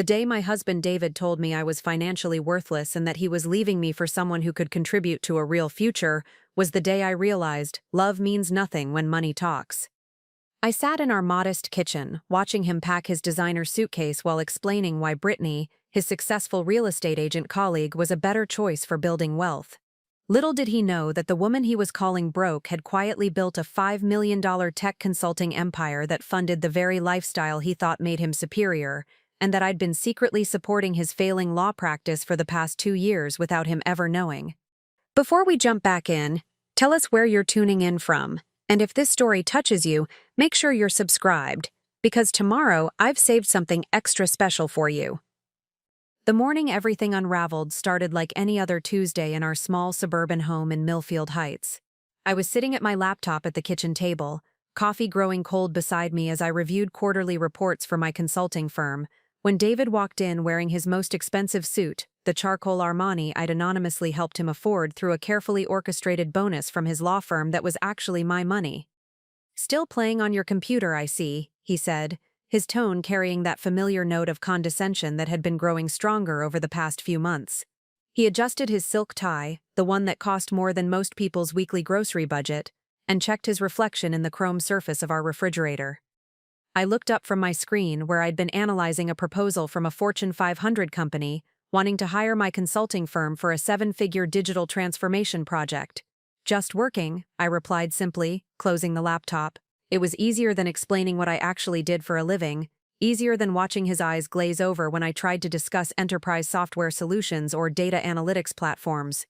The day my husband David told me I was financially worthless and that he was leaving me for someone who could contribute to a real future was the day I realized love means nothing when money talks. I sat in our modest kitchen, watching him pack his designer suitcase while explaining why Britney, his successful real estate agent colleague, was a better choice for building wealth. Little did he know that the woman he was calling broke had quietly built a $5 million tech consulting empire that funded the very lifestyle he thought made him superior, and that I'd been secretly supporting his failing law practice for the past 2 years without him ever knowing. Before we jump back in, tell us where you're tuning in from, and if this story touches you, make sure you're subscribed, because tomorrow I've saved something extra special for you. The morning everything unraveled started like any other Tuesday in our small suburban home in Millfield Heights. I was sitting at my laptop at the kitchen table, coffee growing cold beside me as I reviewed quarterly reports for my consulting firm, when David walked in wearing his most expensive suit, the charcoal Armani I'd anonymously helped him afford through a carefully orchestrated bonus from his law firm that was actually my money. "Still playing on your computer, I see," he said, his tone carrying that familiar note of condescension that had been growing stronger over the past few months. He adjusted his silk tie, the one that cost more than most people's weekly grocery budget, and checked his reflection in the chrome surface of our refrigerator. I looked up from my screen where I'd been analyzing a proposal from a Fortune 500 company wanting to hire my consulting firm for a 7-figure digital transformation project. "Just working," I replied simply, closing the laptop. It was easier than explaining what I actually did for a living, easier than watching his eyes glaze over when I tried to discuss enterprise software solutions or data analytics platforms.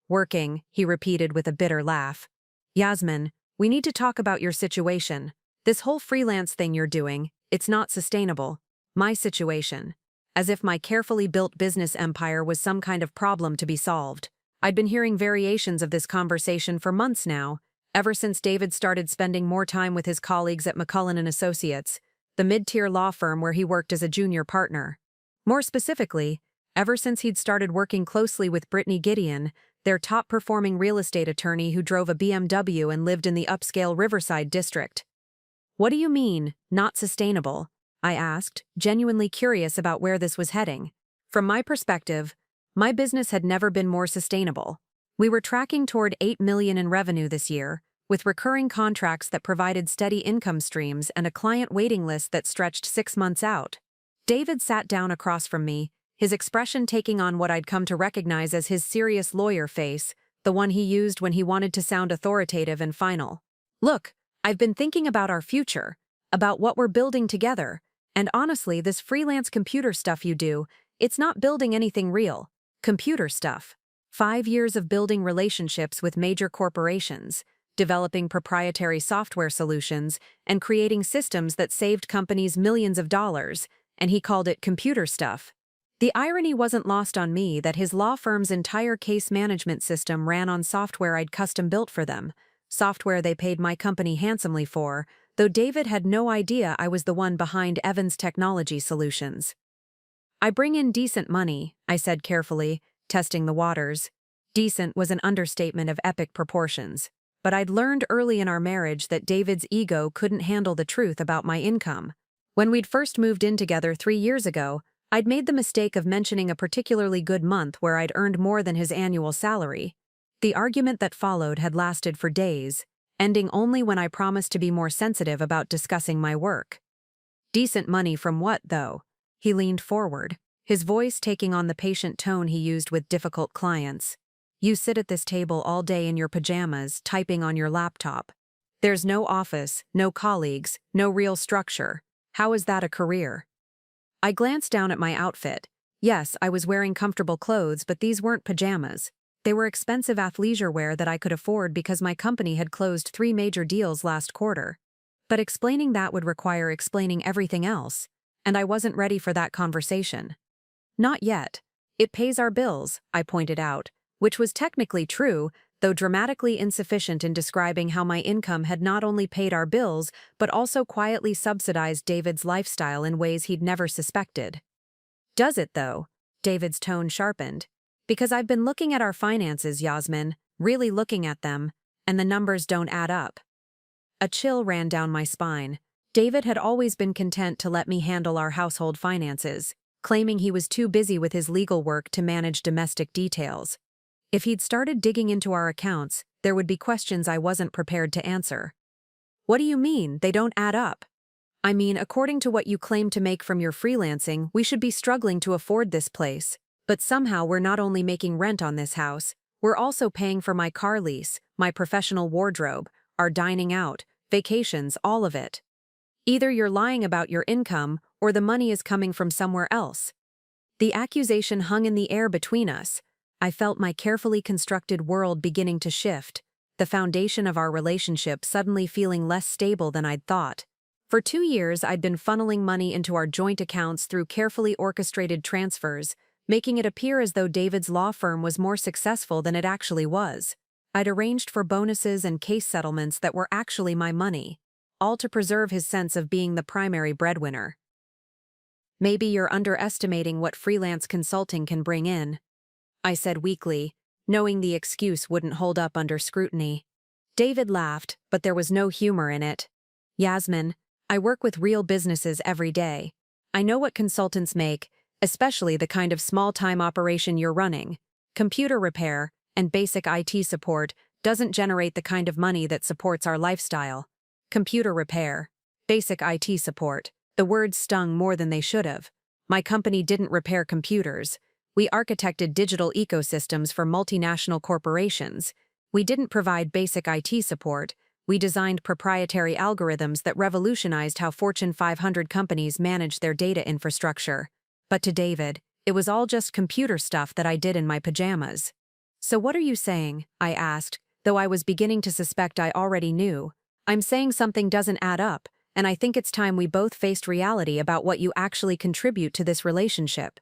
"Working," he repeated with a bitter laugh. "Yasmin, we need to talk about your situation. This whole freelance thing you're doing, it's not sustainable. My situation." As if my carefully built business empire was some kind of problem to be solved. I'd been hearing variations of this conversation for months now, ever since David started spending more time with his colleagues at McCullen & Associates, the mid-tier law firm where he worked as a junior partner. More specifically, ever since he'd started working closely with Britney Gideon, their top-performing real estate attorney who drove a BMW and lived in the upscale Riverside district. "What do you mean, not sustainable?" I asked, genuinely curious about where this was heading. From my perspective, my business had never been more sustainable. We were tracking toward $8 million in revenue this year, with recurring contracts that provided steady income streams and a client waiting list that stretched 6 months out. David sat down across from me, his expression taking on what I'd come to recognize as his serious lawyer face, the one he used when he wanted to sound authoritative and final. "Look, I've been thinking about our future, about what we're building together. And honestly, this freelance computer stuff you do, it's not building anything real. Computer stuff. 5 years of building relationships with major corporations, developing proprietary software solutions, and creating systems that saved companies millions of dollars, and he called it computer stuff." The irony wasn't lost on me that his law firm's entire case management system ran on software I'd custom built for them, software they paid my company handsomely for, though David had no idea I was the one behind Evans Technology Solutions. "I bring in decent money," I said carefully, testing the waters. Decent was an understatement of epic proportions, but I'd learned early in our marriage that David's ego couldn't handle the truth about my income. When we'd first moved in together 3 years ago, I'd made the mistake of mentioning a particularly good month where I'd earned more than his annual salary. The argument that followed had lasted for days, ending only when I promised to be more sensitive about discussing my work. "Decent money from what, though?" He leaned forward, his voice taking on the patient tone he used with difficult clients. "You sit at this table all day in your pajamas, typing on your laptop. There's no office, no colleagues, no real structure. How is that a career?" I glanced down at my outfit. Yes, I was wearing comfortable clothes, but these weren't pajamas. They were expensive athleisure wear that I could afford because my company had closed 3 major deals last quarter. But explaining that would require explaining everything else, and I wasn't ready for that conversation. "Not yet. It pays our bills," I pointed out, which was technically true, though dramatically insufficient in describing how my income had not only paid our bills but also quietly subsidized David's lifestyle in ways he'd never suspected. "Does it, though?" David's tone sharpened. "Because I've been looking at our finances, Yasmin, really looking at them, and the numbers don't add up." A chill ran down my spine. David had always been content to let me handle our household finances. claiming he was too busy with his legal work to manage domestic details. If he'd started digging into our accounts, there would be questions I wasn't prepared to answer. What do you mean, they don't add up? I mean, according to what you claim to make from your freelancing, we should be struggling to afford this place. But somehow we're not only making rent on this house, we're also paying for my car lease, my professional wardrobe, our dining out, vacations, all of it. Either you're lying about your income, or the money is coming from somewhere else. The accusation hung in the air between us. I felt my carefully constructed world beginning to shift, the foundation of our relationship suddenly feeling less stable than I'd thought. For 2 years, I'd been funneling money into our joint accounts through carefully orchestrated transfers, making it appear as though David's law firm was more successful than it actually was. I'd arranged for bonuses and case settlements that were actually my money, all to preserve his sense of being the primary breadwinner. Maybe you're underestimating what freelance consulting can bring in, I said weakly, knowing the excuse wouldn't hold up under scrutiny. David laughed, but there was no humor in it. Yasmin, I work with real businesses every day. I know what consultants make, especially the kind of small-time operation you're running. Computer repair and basic IT support doesn't generate the kind of money that supports our lifestyle. Computer repair, basic IT support. The words stung more than they should have. My company didn't repair computers. We architected digital ecosystems for multinational corporations. We didn't provide basic IT support. We designed proprietary algorithms that revolutionized how Fortune 500 companies manage their data infrastructure. But to David, it was all just computer stuff that I did in my pajamas. So what are you saying? I asked, though I was beginning to suspect I already knew. I'm saying something doesn't add up, and I think it's time we both faced reality about what you actually contribute to this relationship.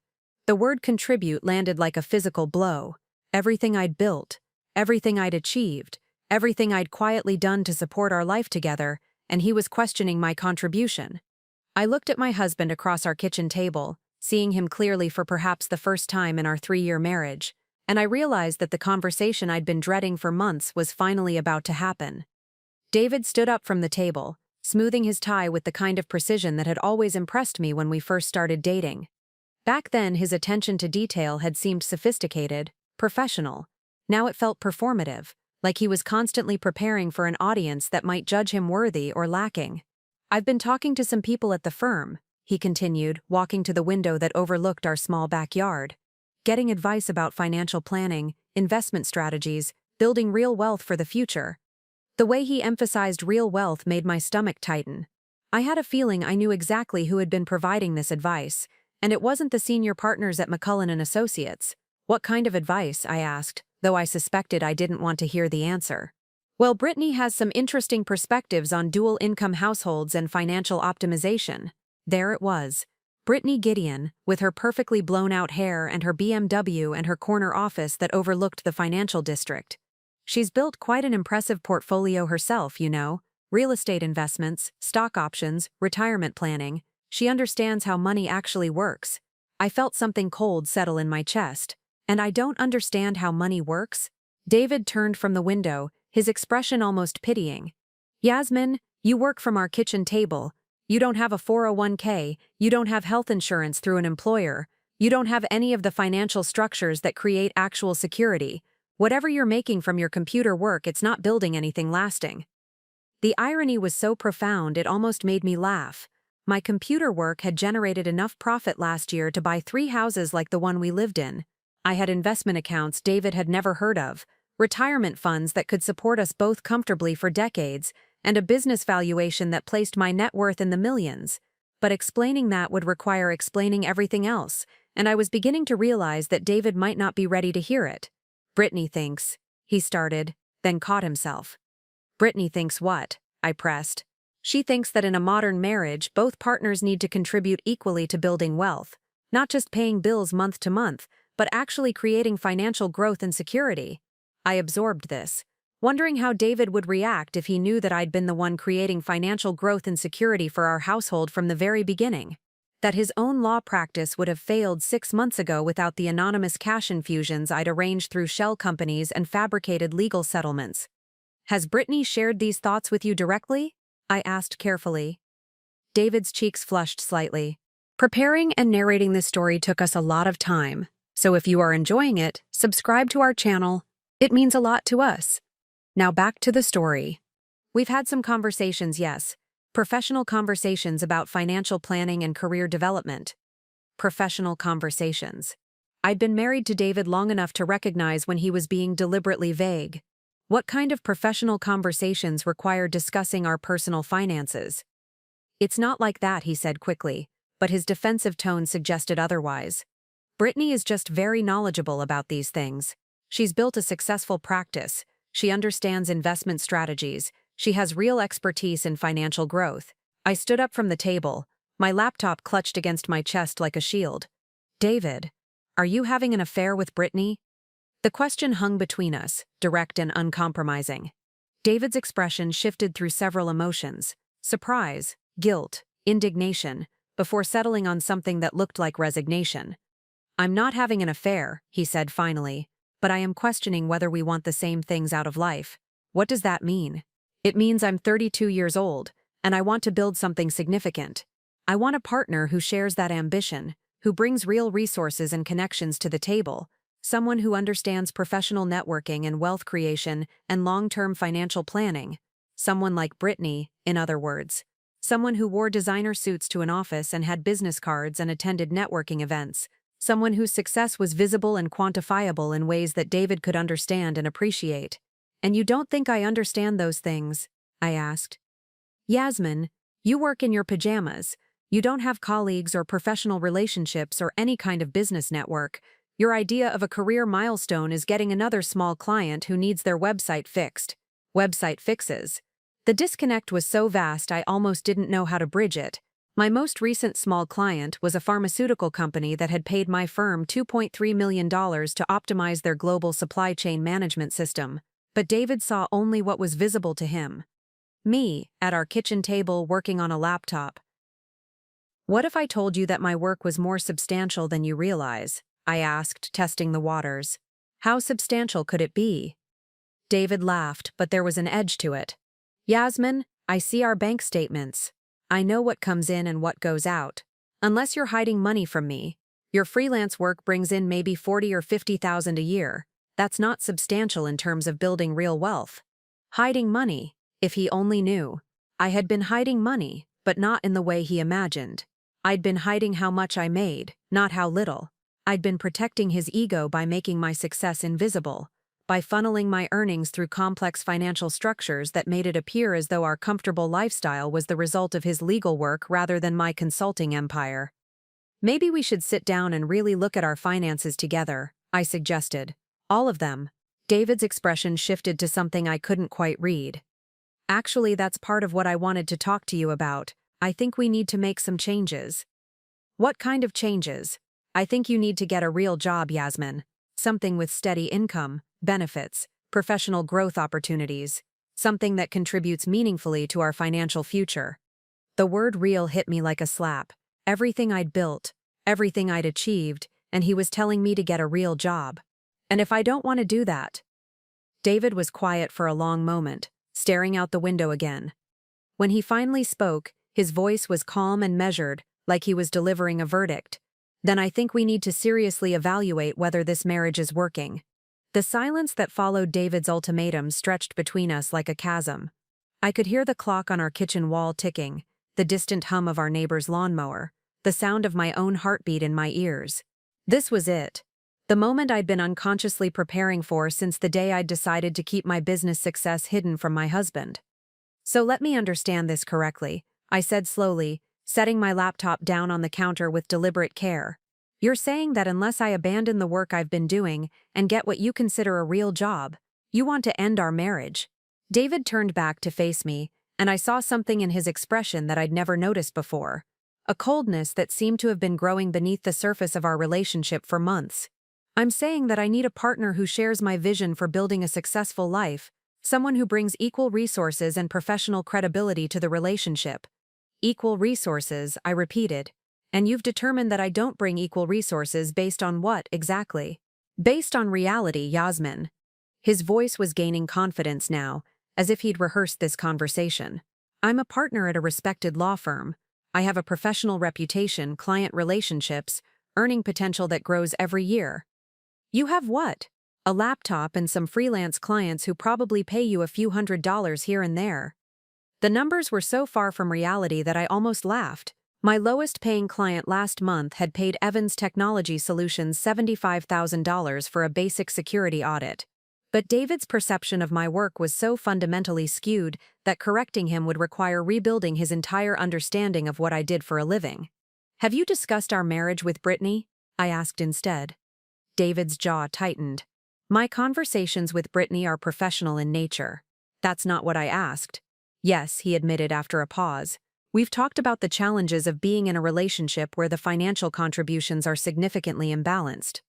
The word contribute landed like a physical blow. Everything I'd built, everything I'd achieved, everything I'd quietly done to support our life together, and he was questioning my contribution. I looked at my husband across our kitchen table, seeing him clearly for perhaps the first time in our 3-year marriage, and I realized that the conversation I'd been dreading for months was finally about to happen. David stood up from the table, smoothing his tie with the kind of precision that had always impressed me when we first started dating. Back then, his attention to detail had seemed sophisticated, professional. Now it felt performative, like he was constantly preparing for an audience that might judge him worthy or lacking. I've been talking to some people at the firm, he continued, walking to the window that overlooked our small backyard, getting advice about financial planning, investment strategies, building real wealth for the future. The way he emphasized real wealth made my stomach tighten. I had a feeling I knew exactly who had been providing this advice, and it wasn't the senior partners at McCullen & Associates. What kind of advice? I asked, though I suspected I didn't want to hear the answer. Well, Britney has some interesting perspectives on dual-income households and financial optimization. There it was. Britney Gideon, with her perfectly blown-out hair and her BMW and her corner office that overlooked the financial district. She's built quite an impressive portfolio herself, you know. Real estate investments, stock options, retirement planning. She understands how money actually works. I felt something cold settle in my chest. And I don't understand how money works? David turned from the window, his expression almost pitying. Yasmin, you work from our kitchen table. You don't have a 401k, you don't have health insurance through an employer, you don't have any of the financial structures that create actual security. Whatever you're making from your computer work, it's not building anything lasting. The irony was so profound it almost made me laugh. My computer work had generated enough profit last year to buy 3 houses like the one we lived in. I had investment accounts David had never heard of, retirement funds that could support us both comfortably for decades, and a business valuation that placed my net worth in the millions. But explaining that would require explaining everything else, and I was beginning to realize that David might not be ready to hear it. Britney thinks, he started, then caught himself. Britney thinks what? I pressed. She thinks that in a modern marriage, both partners need to contribute equally to building wealth, not just paying bills month to month, but actually creating financial growth and security. I absorbed this, wondering how David would react if he knew that I'd been the one creating financial growth and security for our household from the very beginning. That his own law practice would have failed 6 months ago without the anonymous cash infusions I'd arranged through shell companies and fabricated legal settlements. Has Britney shared these thoughts with you directly? I asked carefully. David's cheeks flushed slightly. Preparing and narrating this story took us a lot of time, so if you are enjoying it, subscribe to our channel. It means a lot to us. Now back to the story. We've had some conversations, yes. Professional conversations about financial planning and career development. Professional conversations. I'd been married to David long enough to recognize when he was being deliberately vague. What kind of professional conversations require discussing our personal finances? It's not like that, he said quickly, but his defensive tone suggested otherwise. Britney is just very knowledgeable about these things. She's built a successful practice. She understands investment strategies. She has real expertise in financial growth. I stood up from the table, my laptop clutched against my chest like a shield. David, are you having an affair with Britney? The question hung between us, direct and uncompromising. David's expression shifted through several emotions: surprise, guilt, indignation, before settling on something that looked like resignation. I'm not having an affair, he said finally, but I am questioning whether we want the same things out of life. What does that mean? It means I'm 32 years old, and I want to build something significant. I want a partner who shares that ambition, who brings real resources and connections to the table, someone who understands professional networking and wealth creation and long-term financial planning. Someone like Britney, in other words. Someone who wore designer suits to an office and had business cards and attended networking events. Someone whose success was visible and quantifiable in ways that David could understand and appreciate. And you don't think I understand those things? I asked. Yasmin, you work in your pajamas. You don't have colleagues or professional relationships or any kind of business network. Your idea of a career milestone is getting another small client who needs their website fixed. Website fixes. The disconnect was so vast I almost didn't know how to bridge it. My most recent small client was a pharmaceutical company that had paid my firm $2.3 million to optimize their global supply chain management system. But David saw only what was visible to him. Me, at our kitchen table working on a laptop. What if I told you that my work was more substantial than you realize? I asked, testing the waters. How substantial could it be? David laughed, but there was an edge to it. Yasmin, I see our bank statements. I know what comes in and what goes out. Unless you're hiding money from me, your freelance work brings in maybe $40,000 or $50,000 a year. That's not substantial in terms of building real wealth. Hiding money, if he only knew. I had been hiding money, but not in the way he imagined. I'd been hiding how much I made, not how little. I'd been protecting his ego by making my success invisible, by funneling my earnings through complex financial structures that made it appear as though our comfortable lifestyle was the result of his legal work rather than my consulting empire. Maybe we should sit down and really look at our finances together, I suggested. All of them. David's expression shifted to something I couldn't quite read. Actually, that's part of what I wanted to talk to you about. I think we need to make some changes. What kind of changes? I think you need to get a real job, Yasmin. Something with steady income, benefits, professional growth opportunities. Something that contributes meaningfully to our financial future. The word real hit me like a slap. Everything I'd built, everything I'd achieved, and he was telling me to get a real job. And if I don't want to do that? David was quiet for a long moment, staring out the window again. When he finally spoke, his voice was calm and measured, like he was delivering a verdict. Then I think we need to seriously evaluate whether this marriage is working. The silence that followed David's ultimatum stretched between us like a chasm. I could hear the clock on our kitchen wall ticking, the distant hum of our neighbor's lawnmower, the sound of my own heartbeat in my ears. This was it. The moment I'd been unconsciously preparing for since the day I'd decided to keep my business success hidden from my husband. So let me understand this correctly, I said slowly, setting my laptop down on the counter with deliberate care. You're saying that unless I abandon the work I've been doing and get what you consider a real job, you want to end our marriage? David turned back to face me, and I saw something in his expression that I'd never noticed before. A coldness that seemed to have been growing beneath the surface of our relationship for months. I'm saying that I need a partner who shares my vision for building a successful life, someone who brings equal resources and professional credibility to the relationship. Equal resources, I repeated. And you've determined that I don't bring equal resources based on what, exactly? Based on reality, Yasmin. His voice was gaining confidence now, as if he'd rehearsed this conversation. I'm a partner at a respected law firm. I have a professional reputation, client relationships, earning potential that grows every year. You have what? A laptop and some freelance clients who probably pay you a few $100s here and there. The numbers were so far from reality that I almost laughed. My lowest-paying client last month had paid Evans Technology Solutions $75,000 for a basic security audit. But David's perception of my work was so fundamentally skewed that correcting him would require rebuilding his entire understanding of what I did for a living. Have you discussed our marriage with Britney? I asked instead. David's jaw tightened. My conversations with Britney are professional in nature. That's not what I asked. Yes, he admitted after a pause. We've talked about the challenges of being in a relationship where the financial contributions are significantly imbalanced.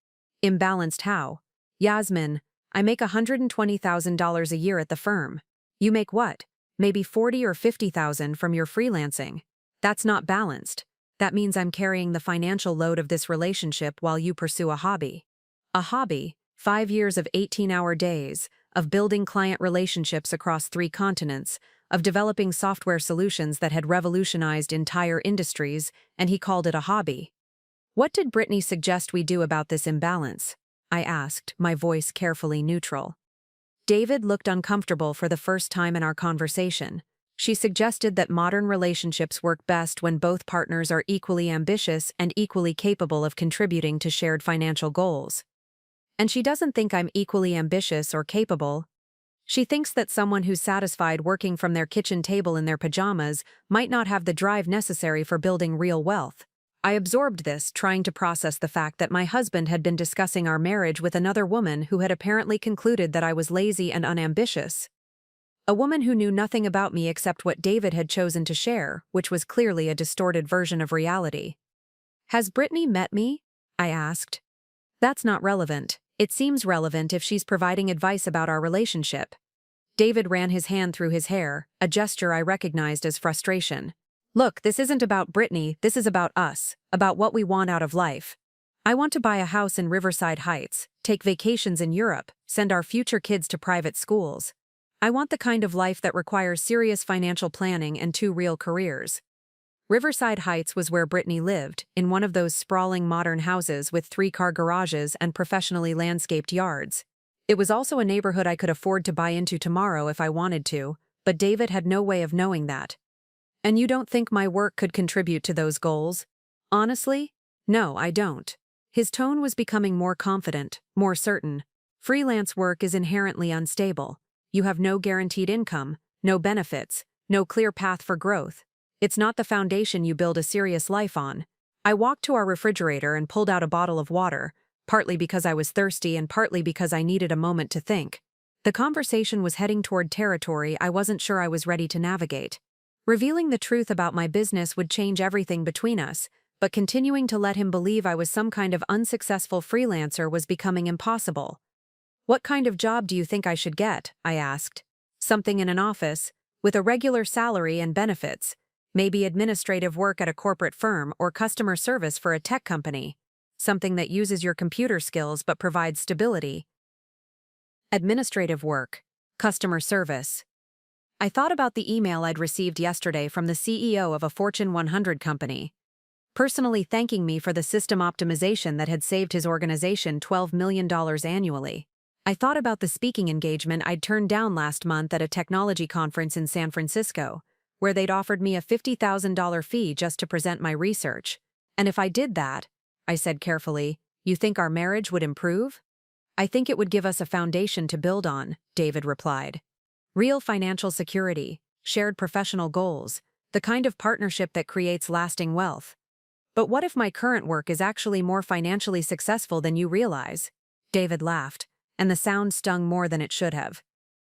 Imbalanced how? Yasmin, I make $120,000 a year at the firm. You make what? Maybe $40,000 or $50,000 from your freelancing. That's not balanced. That means I'm carrying the financial load of this relationship while you pursue a hobby. A hobby, 5 years of 18-hour days, of building client relationships across 3 continents, of developing software solutions that had revolutionized entire industries, and he called it a hobby. What did Britney suggest we do about this imbalance? I asked, my voice carefully neutral. David looked uncomfortable for the first time in our conversation. She suggested that modern relationships work best when both partners are equally ambitious and equally capable of contributing to shared financial goals. And she doesn't think I'm equally ambitious or capable. She thinks that someone who's satisfied working from their kitchen table in their pajamas might not have the drive necessary for building real wealth. I absorbed this, trying to process the fact that my husband had been discussing our marriage with another woman who had apparently concluded that I was lazy and unambitious. A woman who knew nothing about me except what David had chosen to share, which was clearly a distorted version of reality. Has Britney met me? I asked. That's not relevant. It seems relevant if she's providing advice about our relationship. David ran his hand through his hair, a gesture I recognized as frustration. Look, this isn't about Britney, this is about us, about what we want out of life. I want to buy a house in Riverside Heights, take vacations in Europe, send our future kids to private schools. I want the kind of life that requires serious financial planning and 2 real careers. Riverside Heights was where Britney lived, in one of those sprawling modern houses with 3-car garages and professionally landscaped yards. It was also a neighborhood I could afford to buy into tomorrow if I wanted to, but David had no way of knowing that. And you don't think my work could contribute to those goals? Honestly? No, I don't. His tone was becoming more confident, more certain. Freelance work is inherently unstable. You have no guaranteed income, no benefits, no clear path for growth. It's not the foundation you build a serious life on. I walked to our refrigerator and pulled out a bottle of water, partly because I was thirsty and partly because I needed a moment to think. The conversation was heading toward territory I wasn't sure I was ready to navigate. Revealing the truth about my business would change everything between us, but continuing to let him believe I was some kind of unsuccessful freelancer was becoming impossible. What kind of job do you think I should get? I asked. Something in an office, with a regular salary and benefits. Maybe administrative work at a corporate firm or customer service for a tech company. Something that uses your computer skills but provides stability. Administrative work. Customer service. I thought about the email I'd received yesterday from the CEO of a Fortune 100 company, personally thanking me for the system optimization that had saved his organization $12 million annually. I thought about the speaking engagement I'd turned down last month at a technology conference in San Francisco, where they'd offered me a $50,000 fee just to present my research. And if I did that, I said carefully, you think our marriage would improve? I think it would give us a foundation to build on, David replied. Real financial security, shared professional goals, the kind of partnership that creates lasting wealth. But what if my current work is actually more financially successful than you realize? David laughed, and the sound stung more than it should have.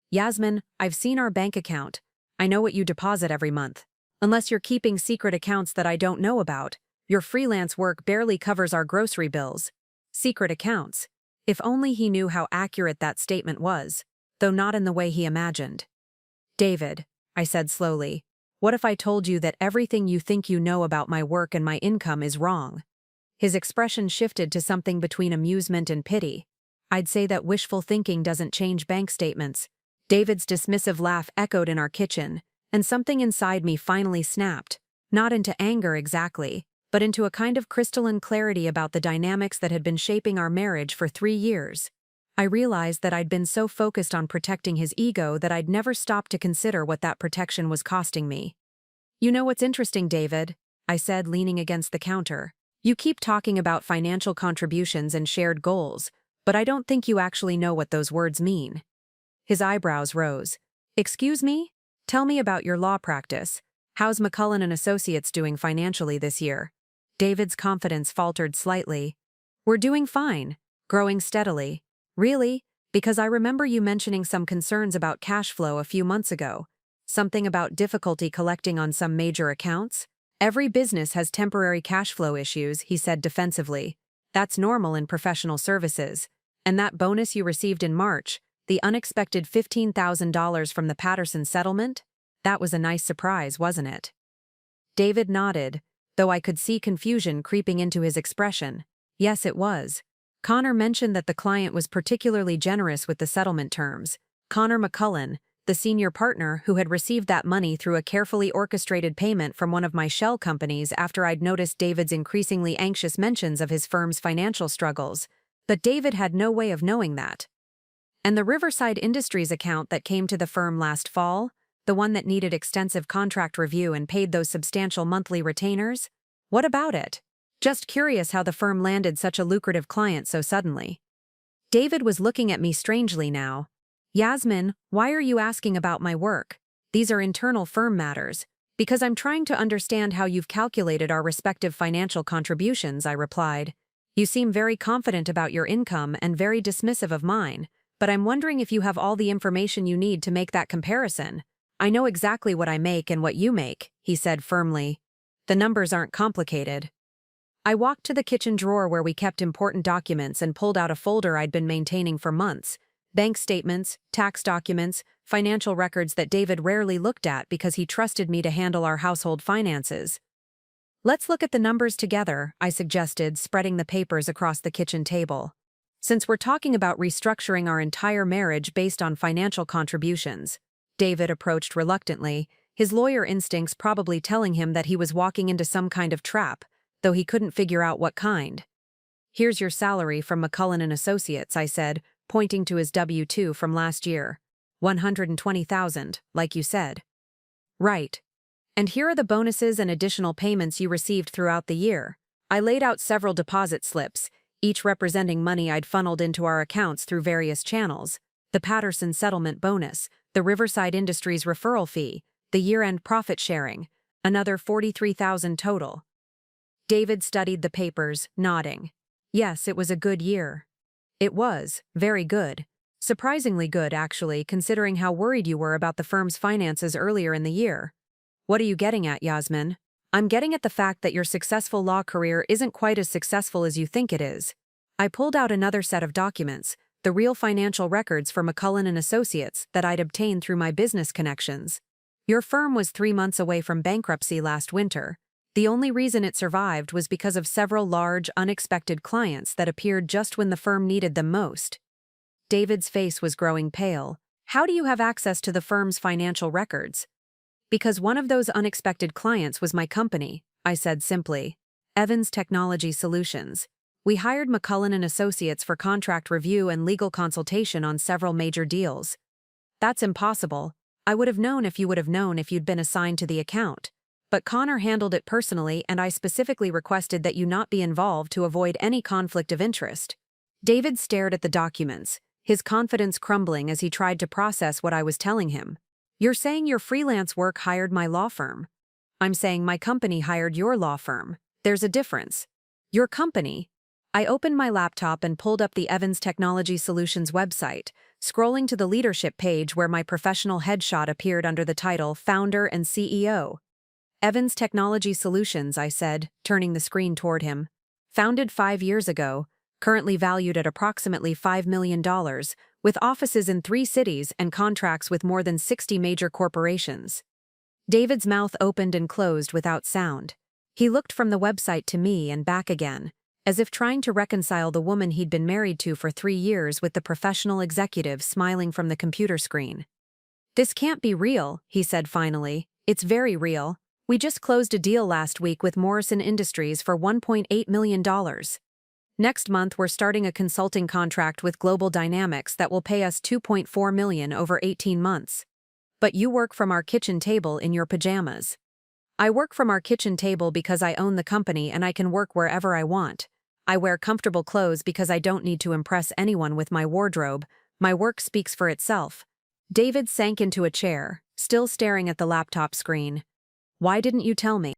Yasmin, I've seen our bank account. I know what you deposit every month. Unless you're keeping secret accounts that I don't know about, your freelance work barely covers our grocery bills. Secret accounts. If only he knew how accurate that statement was, though not in the way he imagined. David, I said slowly, what if I told you that everything you think you know about my work and my income is wrong? His expression shifted to something between amusement and pity. I'd say that wishful thinking doesn't change bank statements. David's dismissive laugh echoed in our kitchen, and something inside me finally snapped. Not into anger exactly, but into a kind of crystalline clarity about the dynamics that had been shaping our marriage for 3 years. I realized that I'd been so focused on protecting his ego that I'd never stopped to consider what that protection was costing me. "You know what's interesting, David?" I said, leaning against the counter. "You keep talking about financial contributions and shared goals, but I don't think you actually know what those words mean." His eyebrows rose. "Excuse me? Tell me about your law practice. How's McCullen and Associates doing financially this year?" David's confidence faltered slightly. "We're doing fine, growing steadily." "Really? Because I remember you mentioning some concerns about cash flow a few months ago. Something about difficulty collecting on some major accounts?" "Every business has temporary cash flow issues," he said defensively. "That's normal in professional services. And that bonus you received in March, the unexpected $15,000 from the Patterson settlement? That was a nice surprise, wasn't it?" David nodded, though I could see confusion creeping into his expression. "Yes, it was. Connor mentioned that the client was particularly generous with the settlement terms. Connor McCullen, the senior partner who had received that money through a carefully orchestrated payment from one of my shell companies after I'd noticed David's increasingly anxious mentions of his firm's financial struggles. But David had no way of knowing that. And the Riverside Industries account that came to the firm last fall, the one that needed extensive contract review and paid those substantial monthly retainers? What about it? Just curious how the firm landed such a lucrative client so suddenly." David was looking at me strangely now. "Yasmin, why are you asking about my work? These are internal firm matters." "Because I'm trying to understand how you've calculated our respective financial contributions," I replied. "You seem very confident about your income and very dismissive of mine, but I'm wondering if you have all the information you need to make that comparison." "I know exactly what I make and what you make," he said firmly. "The numbers aren't complicated." I walked to the kitchen drawer where we kept important documents and pulled out a folder I'd been maintaining for months. Bank statements, tax documents, financial records that David rarely looked at because he trusted me to handle our household finances. "Let's look at the numbers together," I suggested, spreading the papers across the kitchen table. "Since we're talking about restructuring our entire marriage based on financial contributions." David approached reluctantly, his lawyer instincts probably telling him that he was walking into some kind of trap, though he couldn't figure out what kind. "Here's your salary from McCullen and Associates," I said, pointing to his W-2 from last year. $120,000, like you said." "Right. And here are the bonuses and additional payments you received throughout the year." I laid out several deposit slips, each representing money I'd funneled into our accounts through various channels: the Patterson settlement bonus, the Riverside Industries referral fee, the year-end profit sharing, another $43,000 total. David studied the papers, nodding. "Yes, it was a good year." "It was, very good. Surprisingly good, actually, considering how worried you were about the firm's finances earlier in the year." "What are you getting at, Yasmin?" "I'm getting at the fact that your successful law career isn't quite as successful as you think it is." I pulled out another set of documents, the real financial records for McCullen and Associates that I'd obtained through my business connections. "Your firm was 3 months away from bankruptcy last winter. The only reason it survived was because of several large, unexpected clients that appeared just when the firm needed them most." David's face was growing pale. "How do you have access to the firm's financial records?" "Because one of those unexpected clients was my company," I said simply. "Evans Technology Solutions. We hired McCullen and Associates for contract review and legal consultation on several major deals." "That's impossible. I would have known if you would have known if you'd been assigned to the account. But Connor handled it personally, and I specifically requested that you not be involved to avoid any conflict of interest." David stared at the documents, his confidence crumbling as he tried to process what I was telling him. "You're saying your freelance work hired my law firm?" "I'm saying my company hired your law firm. There's a difference." "Your company?" I opened my laptop and pulled up the Evans Technology Solutions website, scrolling to the leadership page where my professional headshot appeared under the title Founder and CEO. "Evans Technology Solutions," I said, turning the screen toward him. "Founded 5 years ago, currently valued at approximately $5 million, with offices in 3 cities and contracts with more than 60 major corporations." David's mouth opened and closed without sound. He looked from the website to me and back again, as if trying to reconcile the woman he'd been married to for 3 years with the professional executive smiling from the computer screen. "This can't be real," he said finally. "It's very real. We just closed a deal last week with Morrison Industries for $1.8 million. Next month, we're starting a consulting contract with Global Dynamics that will pay us $2.4 million over 18 months. But you work from our kitchen table in your pajamas. I work from our kitchen table because I own the company and I can work wherever I want. I wear comfortable clothes because I don't need to impress anyone with my wardrobe. My work speaks for itself. David sank into a chair, still staring at the laptop screen. Why didn't you tell me?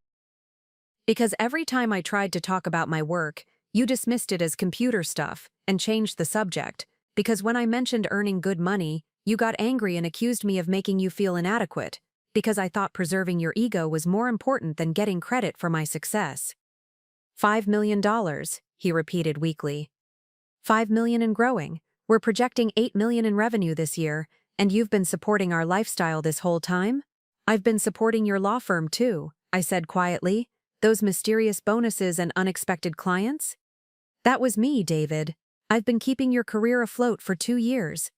Because every time I tried to talk about my work, you dismissed it as computer stuff and changed the subject. Because when I mentioned earning good money, you got angry and accused me of making you feel inadequate. Because I thought preserving your ego was more important than getting credit for my success. $5 million, he repeated weakly. $5 million and growing. We're projecting $8 million in revenue this year, and you've been supporting our lifestyle this whole time? I've been supporting your law firm too, I said quietly. Those mysterious bonuses and unexpected clients? That was me, David. I've been keeping your career afloat for 2 years.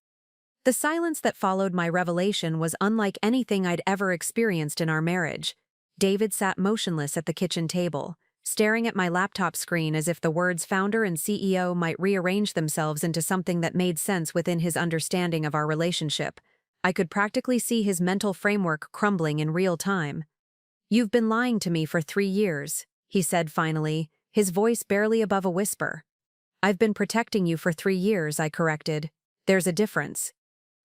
The silence that followed my revelation was unlike anything I'd ever experienced in our marriage. David sat motionless at the kitchen table, staring at my laptop screen as if the words founder and CEO might rearrange themselves into something that made sense within his understanding of our relationship. I could practically see his mental framework crumbling in real time. You've been lying to me for 3 years, he said finally, his voice barely above a whisper. I've been protecting you for 3 years, I corrected. There's a difference.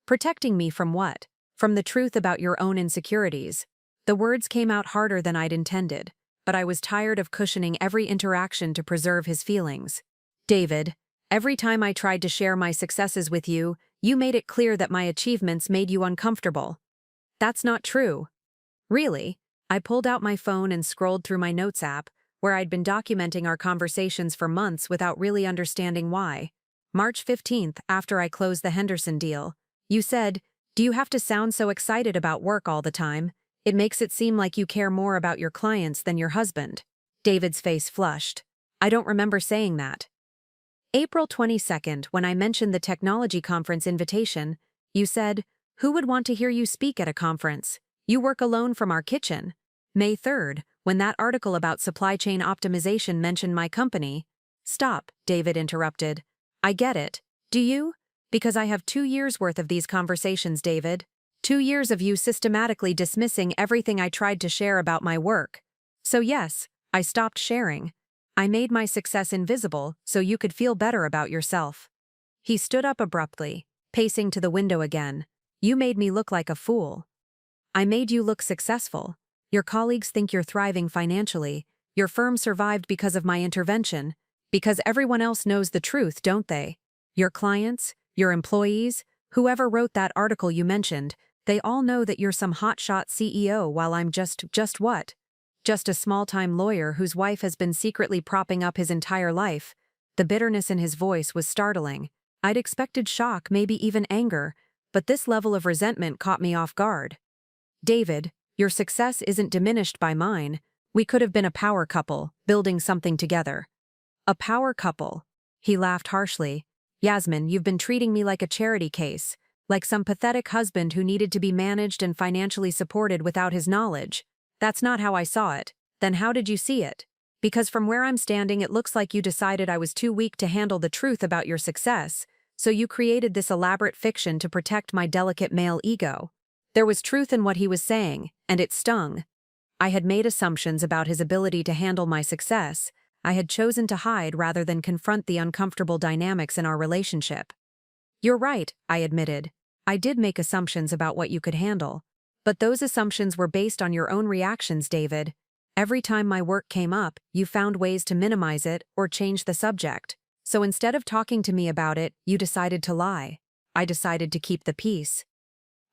Protecting me from what? From the truth about your own insecurities. The words came out harder than I'd intended, but I was tired of cushioning every interaction to preserve his feelings. David, every time I tried to share my successes with you, you made it clear that my achievements made you uncomfortable. That's not true. Really? I pulled out my phone and scrolled through my notes app, where I'd been documenting our conversations for months without really understanding why. March 15th, after I closed the Henderson deal, you said, "Do you have to sound so excited about work all the time? It makes it seem like you care more about your clients than your husband." David's face flushed. I don't remember saying that. April 22nd, when I mentioned the technology conference invitation, you said, "Who would want to hear you speak at a conference? You work alone from our kitchen." May 3rd, when that article about supply chain optimization mentioned my company. Stop, David interrupted. I get it. Do you? Because I have 2 years' worth of these conversations, David. 2 years of you systematically dismissing everything I tried to share about my work. So yes, I stopped sharing. I made my success invisible so you could feel better about yourself. He stood up abruptly, pacing to the window again. You made me look like a fool. I made you look successful. Your colleagues think you're thriving financially. Your firm survived because of my intervention. Because everyone else knows the truth, don't they? Your clients, your employees, whoever wrote that article you mentioned, they all know that you're some hotshot CEO while I'm just what? Just a small-time lawyer whose wife has been secretly propping up his entire life. The bitterness in his voice was startling. I'd expected shock, maybe even anger, but this level of resentment caught me off guard. David, your success isn't diminished by mine. We could have been a power couple, building something together. A power couple. He laughed harshly. Yasmin, you've been treating me like a charity case, like some pathetic husband who needed to be managed and financially supported without his knowledge. That's not how I saw it. Then how did you see it? Because from where I'm standing, it looks like you decided I was too weak to handle the truth about your success, so you created this elaborate fiction to protect my delicate male ego. There was truth in what he was saying, and it stung. I had made assumptions about his ability to handle my success. I had chosen to hide rather than confront the uncomfortable dynamics in our relationship. You're right, I admitted. I did make assumptions about what you could handle. But those assumptions were based on your own reactions, David. Every time my work came up, you found ways to minimize it or change the subject. So instead of talking to me about it, you decided to lie. I decided to keep the peace.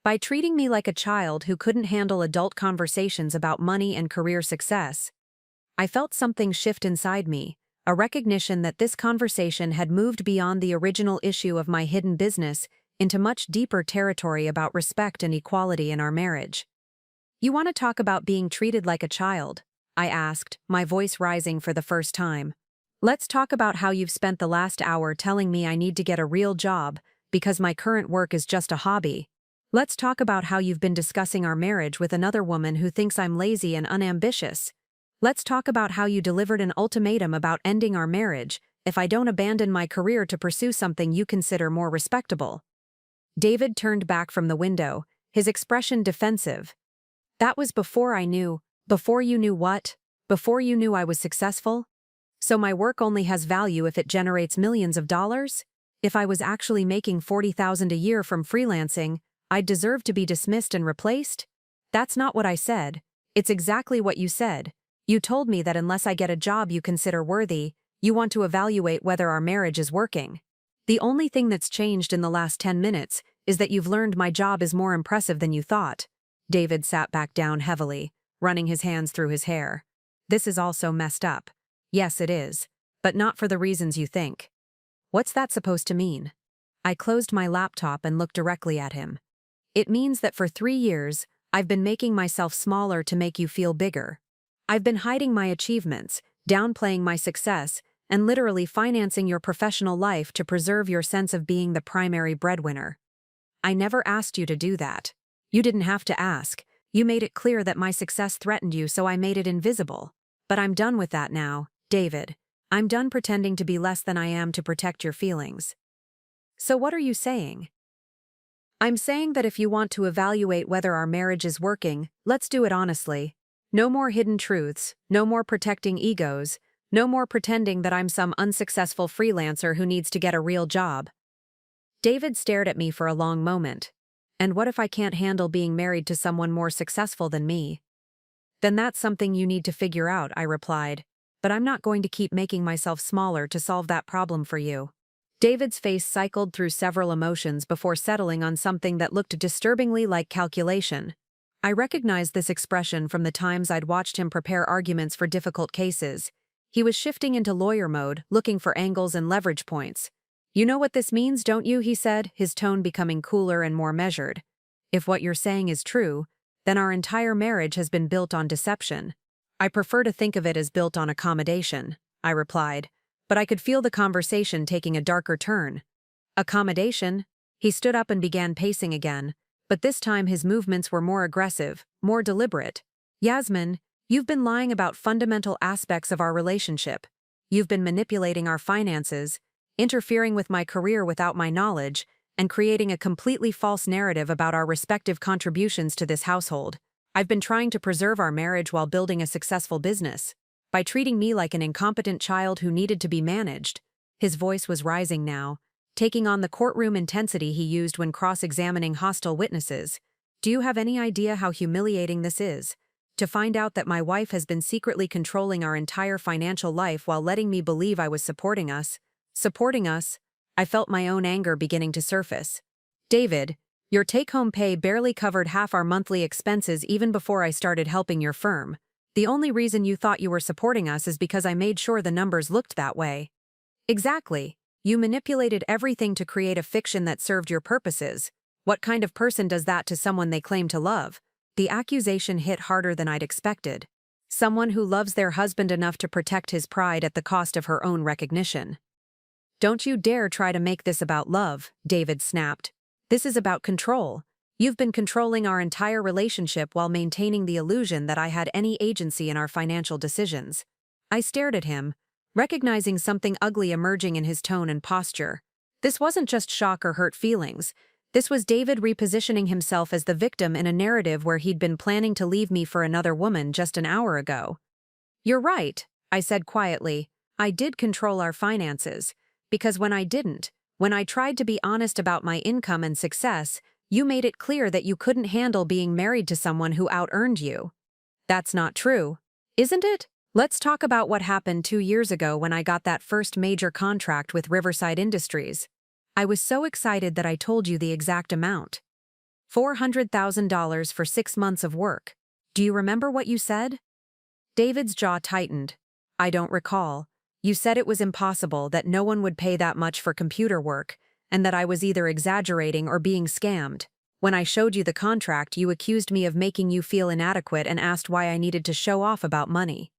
By treating me like a child who couldn't handle adult conversations about money and career success, I felt something shift inside me, a recognition that this conversation had moved beyond the original issue of my hidden business into much deeper territory about respect and equality in our marriage. You want to talk about being treated like a child? I asked, my voice rising for the first time. Let's talk about how you've spent the last hour telling me I need to get a real job because my current work is just a hobby. Let's talk about how you've been discussing our marriage with another woman who thinks I'm lazy and unambitious. Let's talk about how you delivered an ultimatum about ending our marriage if I don't abandon my career to pursue something you consider more respectable. David turned back from the window, his expression defensive. That was before I knew. Before you knew what? Before you knew I was successful? So my work only has value if it generates millions of dollars? If I was actually making $40,000 a year from freelancing, I'd deserve to be dismissed and replaced? That's not what I said. It's exactly what you said. You told me that unless I get a job you consider worthy, you want to evaluate whether our marriage is working. The only thing that's changed in the last 10 minutes is that you've learned my job is more impressive than you thought. David sat back down heavily, running his hands through his hair. This is all so messed up. Yes, it is. But not for the reasons you think. What's that supposed to mean? I closed my laptop and looked directly at him. It means that for 3 years, I've been making myself smaller to make you feel bigger. I've been hiding my achievements, downplaying my success, and literally financing your professional life to preserve your sense of being the primary breadwinner. I never asked you to do that. You didn't have to ask. You made it clear that my success threatened you, so I made it invisible. But I'm done with that now, David. I'm done pretending to be less than I am to protect your feelings. So what are you saying? I'm saying that if you want to evaluate whether our marriage is working, let's do it honestly. No more hidden truths, no more protecting egos, no more pretending that I'm some unsuccessful freelancer who needs to get a real job. David stared at me for a long moment. And what if I can't handle being married to someone more successful than me? Then that's something you need to figure out, I replied. But I'm not going to keep making myself smaller to solve that problem for you. David's face cycled through several emotions before settling on something that looked disturbingly like calculation. I recognized this expression from the times I'd watched him prepare arguments for difficult cases. He was shifting into lawyer mode, looking for angles and leverage points. You know what this means, don't you? He said, his tone becoming cooler and more measured. If what you're saying is true, then our entire marriage has been built on deception. I prefer to think of it as built on accommodation, I replied. But I could feel the conversation taking a darker turn. Accommodation? He stood up and began pacing again, but this time his movements were more aggressive, more deliberate. Yasmin, you've been lying about fundamental aspects of our relationship. You've been manipulating our finances, interfering with my career without my knowledge, and creating a completely false narrative about our respective contributions to this household. I've been trying to preserve our marriage while building a successful business. By treating me like an incompetent child who needed to be managed. His voice was rising now, taking on the courtroom intensity he used when cross-examining hostile witnesses. Do you have any idea how humiliating this is? To find out that my wife has been secretly controlling our entire financial life while letting me believe I was supporting us. Supporting us? I felt my own anger beginning to surface. David, your take-home pay barely covered half our monthly expenses even before I started helping your firm. The only reason you thought you were supporting us is because I made sure the numbers looked that way. Exactly. You manipulated everything to create a fiction that served your purposes. What kind of person does that to someone they claim to love? The accusation hit harder than I'd expected. Someone who loves their husband enough to protect his pride at the cost of her own recognition. Don't you dare try to make this about love, David snapped. This is about control. You've been controlling our entire relationship while maintaining the illusion that I had any agency in our financial decisions. I stared at him, recognizing something ugly emerging in his tone and posture. This wasn't just shock or hurt feelings. This was David repositioning himself as the victim in a narrative where he'd been planning to leave me for another woman just an hour ago. You're right, I said quietly. I did control our finances. Because when I tried to be honest about my income and success, you made it clear that you couldn't handle being married to someone who out-earned you. That's not true, isn't it? Let's talk about what happened 2 years ago when I got that first major contract with Riverside Industries. I was so excited that I told you the exact amount. $400,000 for 6 months of work. Do you remember what you said? David's jaw tightened. I don't recall. You said it was impossible, that no one would pay that much for computer work, and that I was either exaggerating or being scammed. When I showed you the contract, you accused me of making you feel inadequate and asked why I needed to show off about money.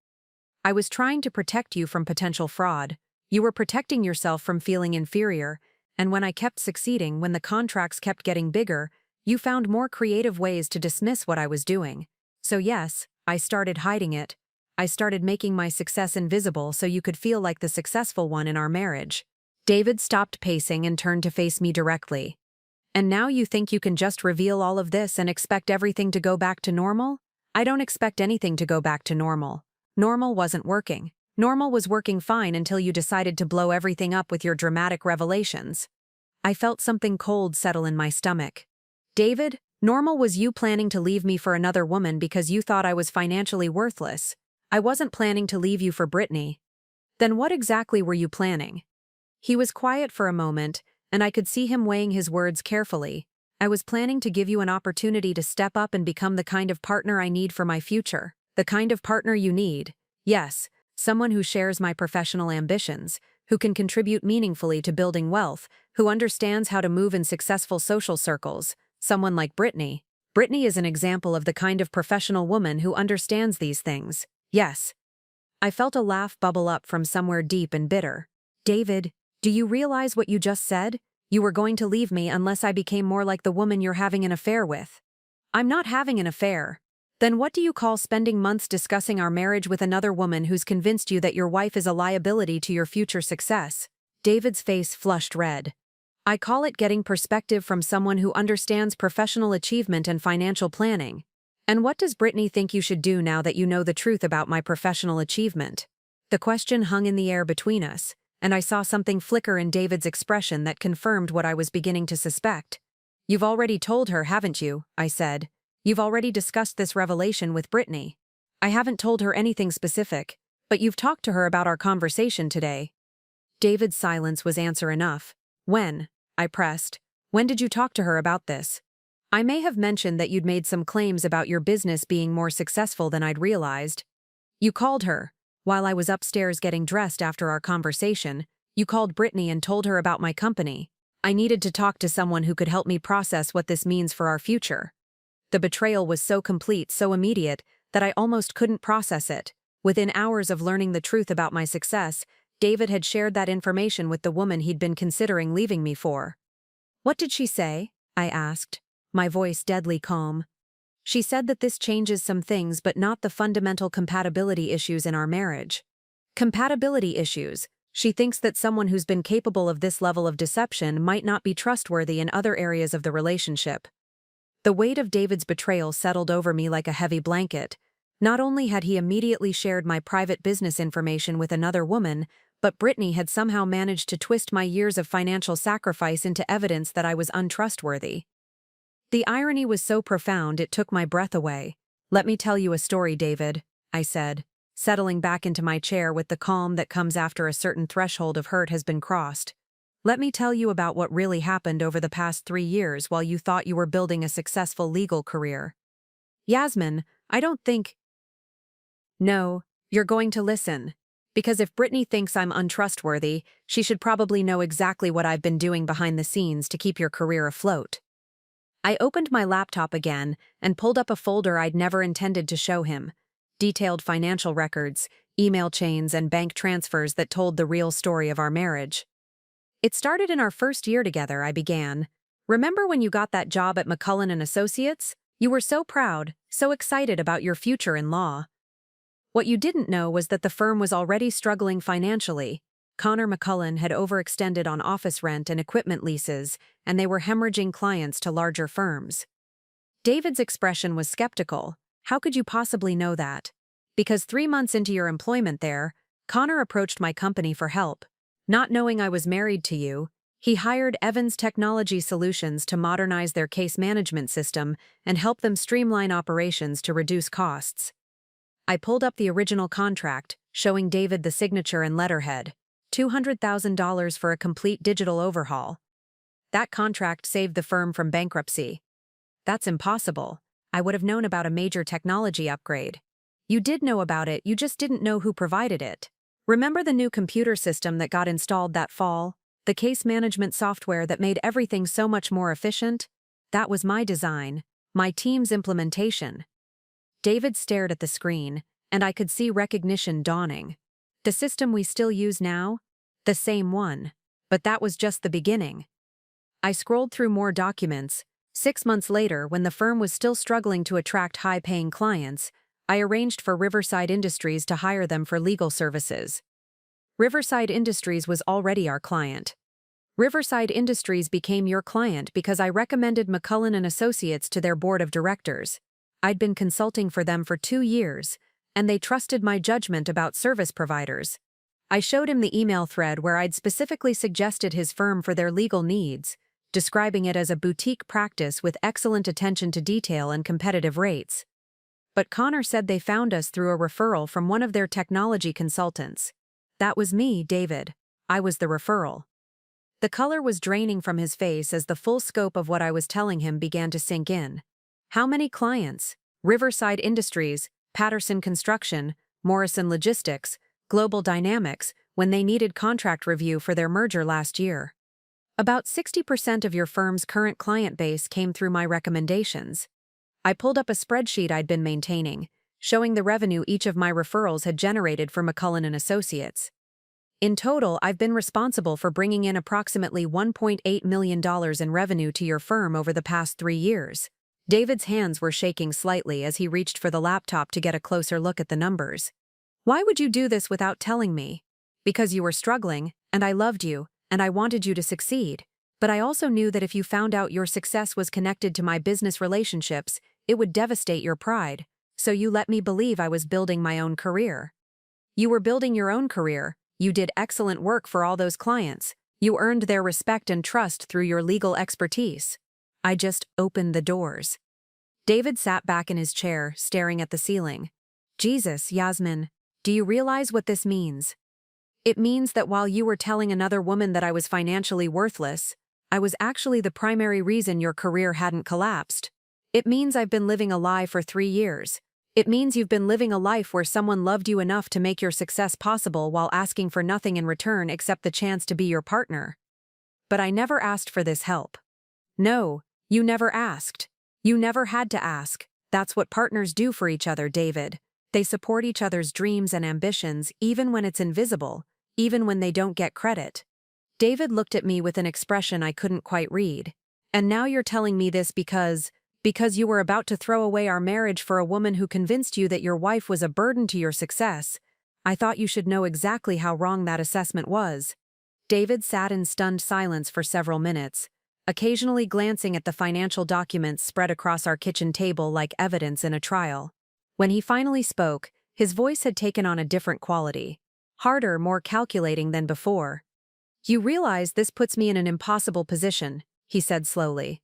I was trying to protect you from potential fraud. You were protecting yourself from feeling inferior, and when I kept succeeding, when the contracts kept getting bigger, You found more creative ways to dismiss what I was doing. So yes, I started hiding it. I started making my success invisible so you could feel like the successful one in our marriage. David stopped pacing and turned to face me directly. And now you think you can just reveal all of this and expect everything to go back to normal? I don't expect anything to go back to normal. Normal wasn't working. Normal was working fine until you decided to blow everything up with your dramatic revelations. I felt something cold settle in my stomach. David, normal was you planning to leave me for another woman because you thought I was financially worthless. I wasn't planning to leave you for Britney. Then what exactly were you planning? He was quiet for a moment, and I could see him weighing his words carefully. I was planning to give you an opportunity to step up and become the kind of partner I need for my future. The kind of partner you need. Yes, someone who shares my professional ambitions, who can contribute meaningfully to building wealth, who understands how to move in successful social circles. Someone like Britney. Britney is an example of the kind of professional woman who understands these things. Yes. I felt a laugh bubble up from somewhere deep and bitter. David, do you realize what you just said? You were going to leave me unless I became more like the woman you're having an affair with. I'm not having an affair. Then what do you call spending months discussing our marriage with another woman who's convinced you that your wife is a liability to your future success? David's face flushed red. I call it getting perspective from someone who understands professional achievement and financial planning. And what does Britney think you should do now that you know the truth about my professional achievement? The question hung in the air between us, and I saw something flicker in David's expression that confirmed what I was beginning to suspect. You've already told her, haven't you? I said. You've already discussed this revelation with Britney. I haven't told her anything specific, but you've talked to her about our conversation today. David's silence was answer enough. When? I pressed. When did you talk to her about this? I may have mentioned that you'd made some claims about your business being more successful than I'd realized. You called her. While I was upstairs getting dressed after our conversation, you called Britney and told her about my company. I needed to talk to someone who could help me process what this means for our future. The betrayal was so complete, so immediate, that I almost couldn't process it. Within hours of learning the truth about my success, David had shared that information with the woman he'd been considering leaving me for. What did she say? I asked, my voice deadly calm. She said that this changes some things but not the fundamental compatibility issues in our marriage. Compatibility issues. She thinks that someone who's been capable of this level of deception might not be trustworthy in other areas of the relationship. The weight of David's betrayal settled over me like a heavy blanket. Not only had he immediately shared my private business information with another woman, but Britney had somehow managed to twist my years of financial sacrifice into evidence that I was untrustworthy. The irony was so profound it took my breath away. Let me tell you a story, David, I said, settling back into my chair with the calm that comes after a certain threshold of hurt has been crossed. Let me tell you about what really happened over the past 3 years while you thought you were building a successful legal career. Yasmin, I don't think... No, you're going to listen. Because if Britney thinks I'm untrustworthy, she should probably know exactly what I've been doing behind the scenes to keep your career afloat. I opened my laptop again and pulled up a folder I'd never intended to show him. Detailed financial records, email chains, and bank transfers that told the real story of our marriage. It started in our first year together, I began. Remember when you got that job at McCullen & Associates? You were so proud, so excited about your future in law. What you didn't know was that the firm was already struggling financially. Connor McCullen had overextended on office rent and equipment leases, and they were hemorrhaging clients to larger firms. David's expression was skeptical. How could you possibly know that? Because 3 months into your employment there, Connor approached my company for help. Not knowing I was married to you, he hired Evans Technology Solutions to modernize their case management system and help them streamline operations to reduce costs. I pulled up the original contract, showing David the signature and letterhead. $200,000 for a complete digital overhaul. That contract saved the firm from bankruptcy. That's impossible. I would have known about a major technology upgrade. You did know about it, you just didn't know who provided it. Remember the new computer system that got installed that fall? The case management software that made everything so much more efficient? That was my design, my team's implementation. David stared at the screen, and I could see recognition dawning. The system we still use now? The same one. But that was just the beginning. I scrolled through more documents, 6 months later, when the firm was still struggling to attract high-paying clients, I arranged for Riverside Industries to hire them for legal services. Riverside Industries was already our client. Riverside Industries became your client because I recommended McCullen and Associates to their board of directors. I'd been consulting for them for 2 years, and they trusted my judgment about service providers. I showed him the email thread where I'd specifically suggested his firm for their legal needs, describing it as a boutique practice with excellent attention to detail and competitive rates. But Connor said they found us through a referral from one of their technology consultants. That was me, David. I was the referral. The color was draining from his face as the full scope of what I was telling him began to sink in. How many clients? Riverside Industries, Patterson Construction, Morrison Logistics, Global Dynamics, when they needed contract review for their merger last year. About 60% of your firm's current client base came through my recommendations. I pulled up a spreadsheet I'd been maintaining, showing the revenue each of my referrals had generated for McCullen and Associates. In total, I've been responsible for bringing in approximately $1.8 million in revenue to your firm over the past 3 years. David's hands were shaking slightly as he reached for the laptop to get a closer look at the numbers. Why would you do this without telling me? Because you were struggling, and I loved you, and I wanted you to succeed. But I also knew that if you found out your success was connected to my business relationships, it would devastate your pride. So you let me believe I was building my own career. You were building your own career. You did excellent work for all those clients. You earned their respect and trust through your legal expertise. I just opened the doors. David sat back in his chair, staring at the ceiling. Jesus, Yasmin, do you realize what this means? It means that while you were telling another woman that I was financially worthless, I was actually the primary reason your career hadn't collapsed. It means I've been living a lie for 3 years. It means you've been living a life where someone loved you enough to make your success possible while asking for nothing in return except the chance to be your partner. But I never asked for this help. No, you never asked. You never had to ask. That's what partners do for each other, David. They support each other's dreams and ambitions even when it's invisible, even when they don't get credit. David looked at me with an expression I couldn't quite read. And now you're telling me this because you were about to throw away our marriage for a woman who convinced you that your wife was a burden to your success. I thought you should know exactly how wrong that assessment was. David sat in stunned silence for several minutes, occasionally glancing at the financial documents spread across our kitchen table like evidence in a trial. When he finally spoke, his voice had taken on a different quality. Harder, more calculating than before. You realize this puts me in an impossible position, he said slowly.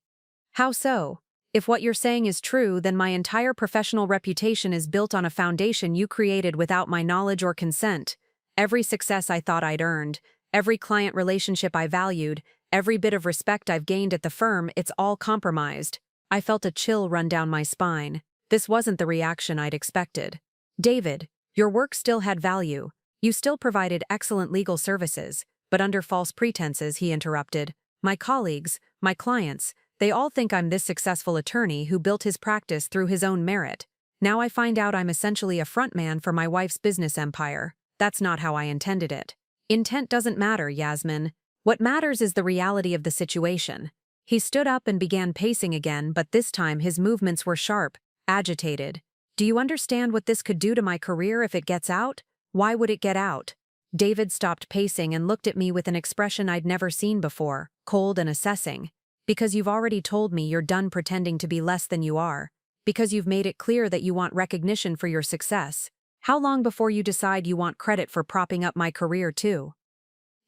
How so? If what you're saying is true, then my entire professional reputation is built on a foundation you created without my knowledge or consent. Every success I thought I'd earned, every client relationship I valued, every bit of respect I've gained at the firm, it's all compromised. I felt a chill run down my spine. This wasn't the reaction I'd expected. David, your work still had value. You still provided excellent legal services, but under false pretenses, he interrupted. My colleagues, my clients, they all think I'm this successful attorney who built his practice through his own merit. Now I find out I'm essentially a frontman for my wife's business empire. That's not how I intended it. Intent doesn't matter, Yasmin. What matters is the reality of the situation. He stood up and began pacing again, but this time his movements were sharp, agitated. Do you understand what this could do to my career if it gets out? Why would it get out? David stopped pacing and looked at me with an expression I'd never seen before, cold and assessing. Because you've already told me you're done pretending to be less than you are. Because you've made it clear that you want recognition for your success. How long before you decide you want credit for propping up my career too?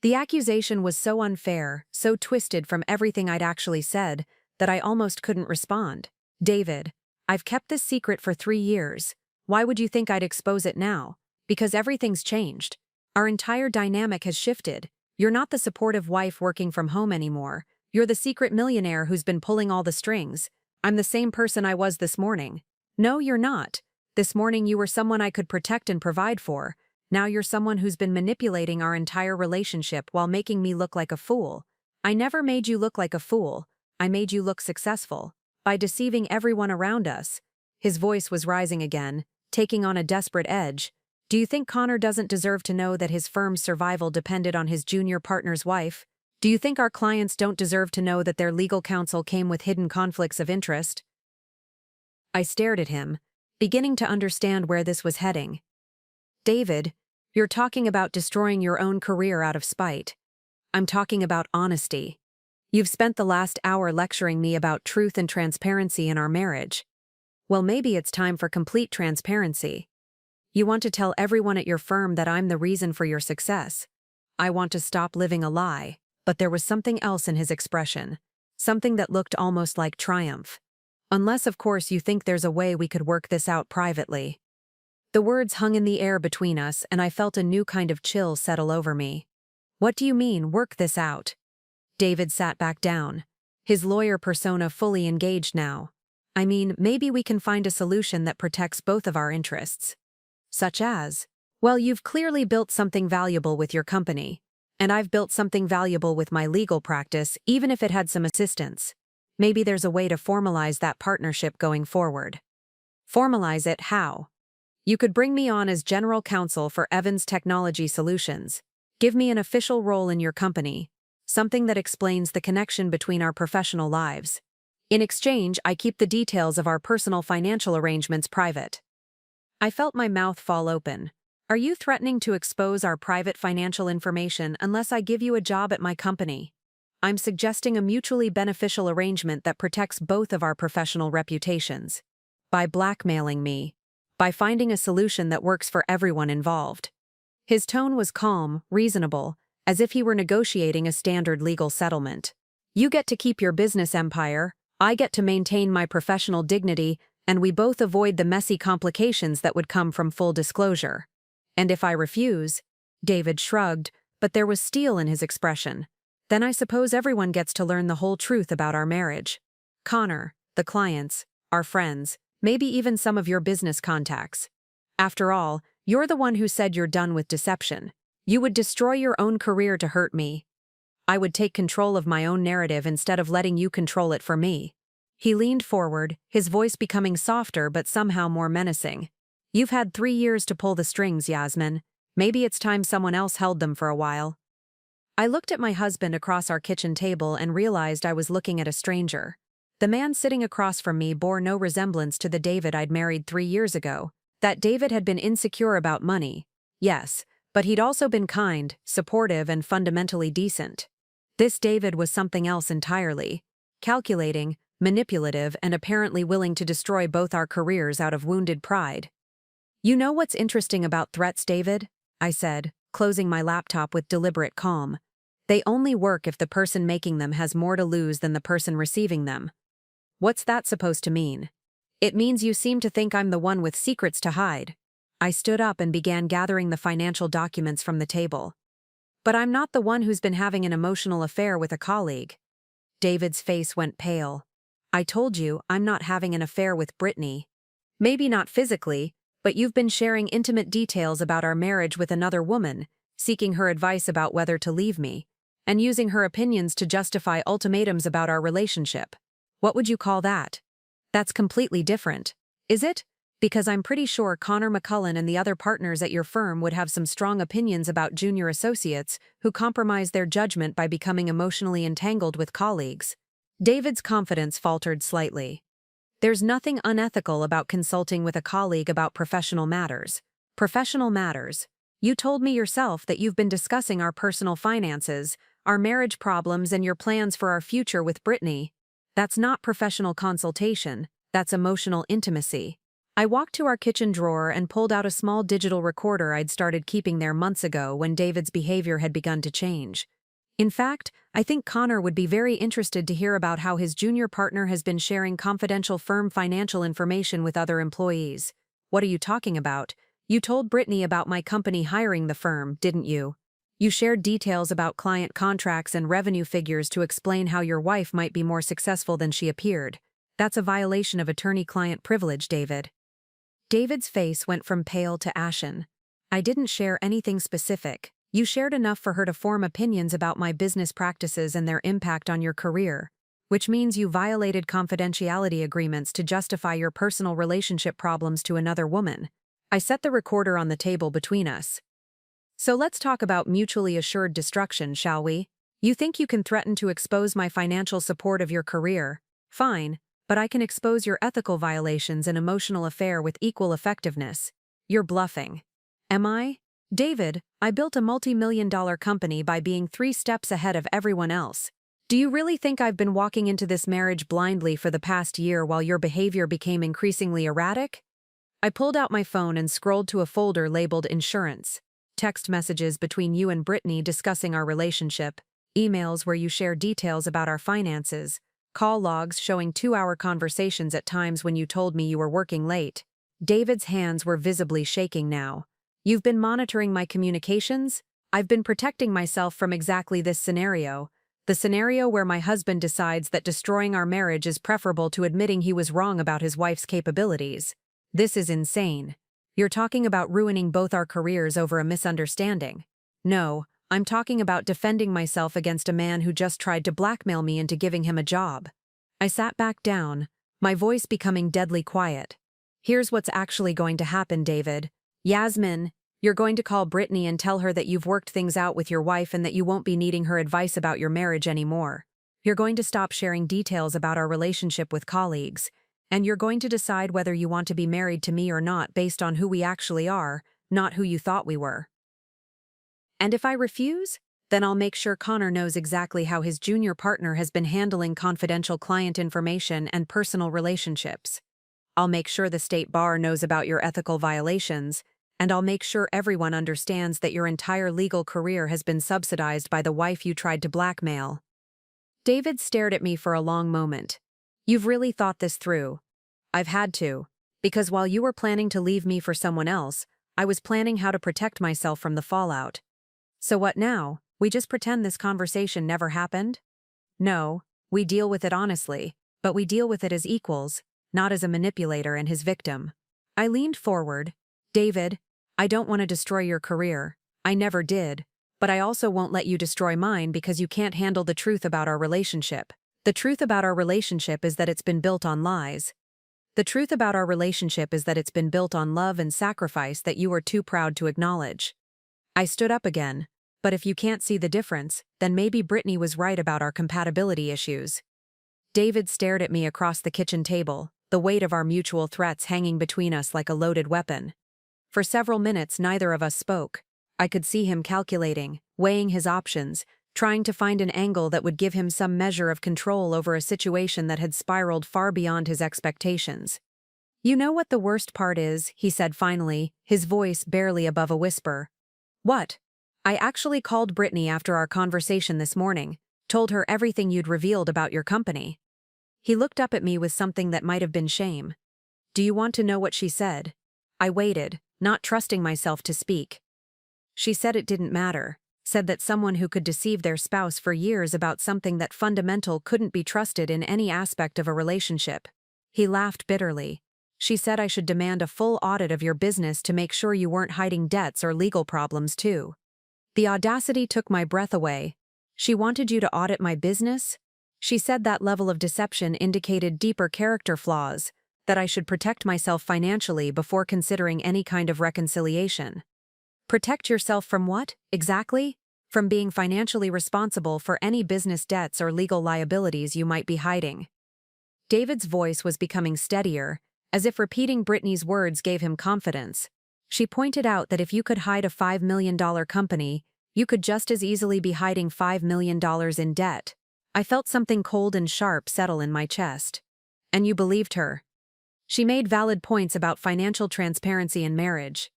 The accusation was so unfair, so twisted from everything I'd actually said, that I almost couldn't respond. David, I've kept this secret for 3 years. Why would you think I'd expose it now? Because everything's changed. Our entire dynamic has shifted. You're not the supportive wife working from home anymore. You're the secret millionaire who's been pulling all the strings. I'm the same person I was this morning. No, you're not. This morning you were someone I could protect and provide for. Now you're someone who's been manipulating our entire relationship while making me look like a fool. I never made you look like a fool. I made you look successful. By deceiving everyone around us. His voice was rising again, taking on a desperate edge. Do you think Connor doesn't deserve to know that his firm's survival depended on his junior partner's wife? Do you think our clients don't deserve to know that their legal counsel came with hidden conflicts of interest? I stared at him, beginning to understand where this was heading. David, you're talking about destroying your own career out of spite. I'm talking about honesty. You've spent the last hour lecturing me about truth and transparency in our marriage. Well, maybe it's time for complete transparency. You want to tell everyone at your firm that I'm the reason for your success. I want to stop living a lie, but there was something else in his expression, something that looked almost like triumph. Unless, of course, you think there's a way we could work this out privately. The words hung in the air between us, and I felt a new kind of chill settle over me. What do you mean, work this out? David sat back down, his lawyer persona fully engaged now. I mean, maybe we can find a solution that protects both of our interests. Such as, well, you've clearly built something valuable with your company, and I've built something valuable with my legal practice, even if it had some assistance. Maybe there's a way to formalize that partnership going forward. Formalize it how? You could bring me on as general counsel for Evans Technology Solutions. Give me an official role in your company, something that explains the connection between our professional lives. In exchange, I keep the details of our personal financial arrangements private. I felt my mouth fall open. Are you threatening to expose our private financial information unless I give you a job at my company? I'm suggesting a mutually beneficial arrangement that protects both of our professional reputations. By blackmailing me. By finding a solution that works for everyone involved. His tone was calm, reasonable, as if he were negotiating a standard legal settlement. You get to keep your business empire, I get to maintain my professional dignity, and we both avoid the messy complications that would come from full disclosure. And if I refuse? David shrugged, but there was steel in his expression. Then I suppose everyone gets to learn the whole truth about our marriage. Connor, the clients, our friends, maybe even some of your business contacts. After all, you're the one who said you're done with deception. You would destroy your own career to hurt me. I would take control of my own narrative instead of letting you control it for me. He leaned forward, his voice becoming softer but somehow more menacing. You've had 3 years to pull the strings, Yasmin. Maybe it's time someone else held them for a while. I looked at my husband across our kitchen table and realized I was looking at a stranger. The man sitting across from me bore no resemblance to the David I'd married 3 years ago. That David had been insecure about money, yes, but he'd also been kind, supportive, and fundamentally decent. This David was something else entirely. Calculating, manipulative, and apparently willing to destroy both our careers out of wounded pride. You know what's interesting about threats, David? I said, closing my laptop with deliberate calm. They only work if the person making them has more to lose than the person receiving them. What's that supposed to mean? It means you seem to think I'm the one with secrets to hide. I stood up and began gathering the financial documents from the table. But I'm not the one who's been having an emotional affair with a colleague. David's face went pale. I told you I'm not having an affair with Britney. Maybe not physically, but you've been sharing intimate details about our marriage with another woman, seeking her advice about whether to leave me, and using her opinions to justify ultimatums about our relationship. What would you call that? That's completely different, is it? Because I'm pretty sure Connor McCullen and the other partners at your firm would have some strong opinions about junior associates who compromise their judgment by becoming emotionally entangled with colleagues. David's confidence faltered slightly. There's nothing unethical about consulting with a colleague about professional matters. Professional matters. You told me yourself that you've been discussing our personal finances, our marriage problems, and your plans for our future with Britney. That's not professional consultation, that's emotional intimacy. I walked to our kitchen drawer and pulled out a small digital recorder I'd started keeping there months ago when David's behavior had begun to change. In fact, I think Connor would be very interested to hear about how his junior partner has been sharing confidential firm financial information with other employees. What are you talking about? You told Britney about my company hiring the firm, didn't you? You shared details about client contracts and revenue figures to explain how your wife might be more successful than she appeared. That's a violation of attorney-client privilege, David. David's face went from pale to ashen. I didn't share anything specific. You shared enough for her to form opinions about my business practices and their impact on your career, which means you violated confidentiality agreements to justify your personal relationship problems to another woman. I set the recorder on the table between us. So let's talk about mutually assured destruction, shall we? You think you can threaten to expose my financial support of your career? Fine, but I can expose your ethical violations and emotional affair with equal effectiveness. You're bluffing. Am I? David, I built a multi-million-dollar company by being 3 steps ahead of everyone else. Do you really think I've been walking into this marriage blindly for the past year while your behavior became increasingly erratic? I pulled out my phone and scrolled to a folder labeled Insurance. Text messages between you and Britney discussing our relationship, emails where you share details about our finances, call logs showing 2-hour conversations at times when you told me you were working late. David's hands were visibly shaking now. You've been monitoring my communications? I've been protecting myself from exactly this scenario. The scenario where my husband decides that destroying our marriage is preferable to admitting he was wrong about his wife's capabilities. This is insane. You're talking about ruining both our careers over a misunderstanding. No, I'm talking about defending myself against a man who just tried to blackmail me into giving him a job. I sat back down, my voice becoming deadly quiet. Here's what's actually going to happen, David. Yasmin, you're going to call Britney and tell her that you've worked things out with your wife and that you won't be needing her advice about your marriage anymore. You're going to stop sharing details about our relationship with colleagues, and you're going to decide whether you want to be married to me or not based on who we actually are, not who you thought we were. And if I refuse, then I'll make sure Connor knows exactly how his junior partner has been handling confidential client information and personal relationships. I'll make sure the state bar knows about your ethical violations, and I'll make sure everyone understands that your entire legal career has been subsidized by the wife you tried to blackmail. David stared at me for a long moment. You've really thought this through. I've had to, because while you were planning to leave me for someone else, I was planning how to protect myself from the fallout. So what now? We just pretend this conversation never happened? No, we deal with it honestly, but we deal with it as equals, not as a manipulator and his victim. I leaned forward. David, I don't want to destroy your career. I never did. But I also won't let you destroy mine because you can't handle the truth about our relationship. The truth about our relationship is that it's been built on lies. The truth about our relationship is that it's been built on love and sacrifice that you are too proud to acknowledge. I stood up again. But if you can't see the difference, then maybe Britney was right about our compatibility issues. David stared at me across the kitchen table, the weight of our mutual threats hanging between us like a loaded weapon. For several minutes, neither of us spoke. I could see him calculating, weighing his options, trying to find an angle that would give him some measure of control over a situation that had spiraled far beyond his expectations. You know what the worst part is, he said finally, his voice barely above a whisper. What? I actually called Britney after our conversation this morning, told her everything you'd revealed about your company. He looked up at me with something that might have been shame. Do you want to know what she said? I waited, not trusting myself to speak. She said it didn't matter, said that someone who could deceive their spouse for years about something that fundamental couldn't be trusted in any aspect of a relationship. He laughed bitterly. She said I should demand a full audit of your business to make sure you weren't hiding debts or legal problems too. The audacity took my breath away. She wanted you to audit my business? She said that level of deception indicated deeper character flaws, that I should protect myself financially before considering any kind of reconciliation. Protect yourself from what, exactly? From being financially responsible for any business debts or legal liabilities you might be hiding. David's voice was becoming steadier, as if repeating Britney's words gave him confidence. She pointed out that if you could hide a $5 million company, you could just as easily be hiding $5 million in debt. I felt something cold and sharp settle in my chest. And you believed her. She made valid points about financial transparency in marriage.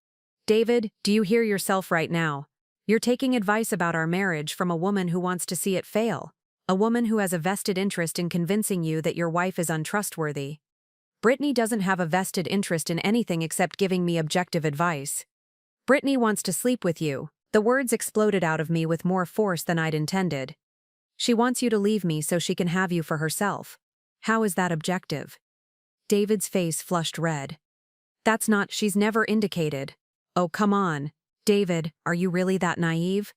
David, do you hear yourself right now? You're taking advice about our marriage from a woman who wants to see it fail. A woman who has a vested interest in convincing you that your wife is untrustworthy. Britney doesn't have a vested interest in anything except giving me objective advice. Britney wants to sleep with you. The words exploded out of me with more force than I'd intended. She wants you to leave me so she can have you for herself. How is that objective? David's face flushed red. That's not, she's never indicated. Oh, come on. David, are you really that naive?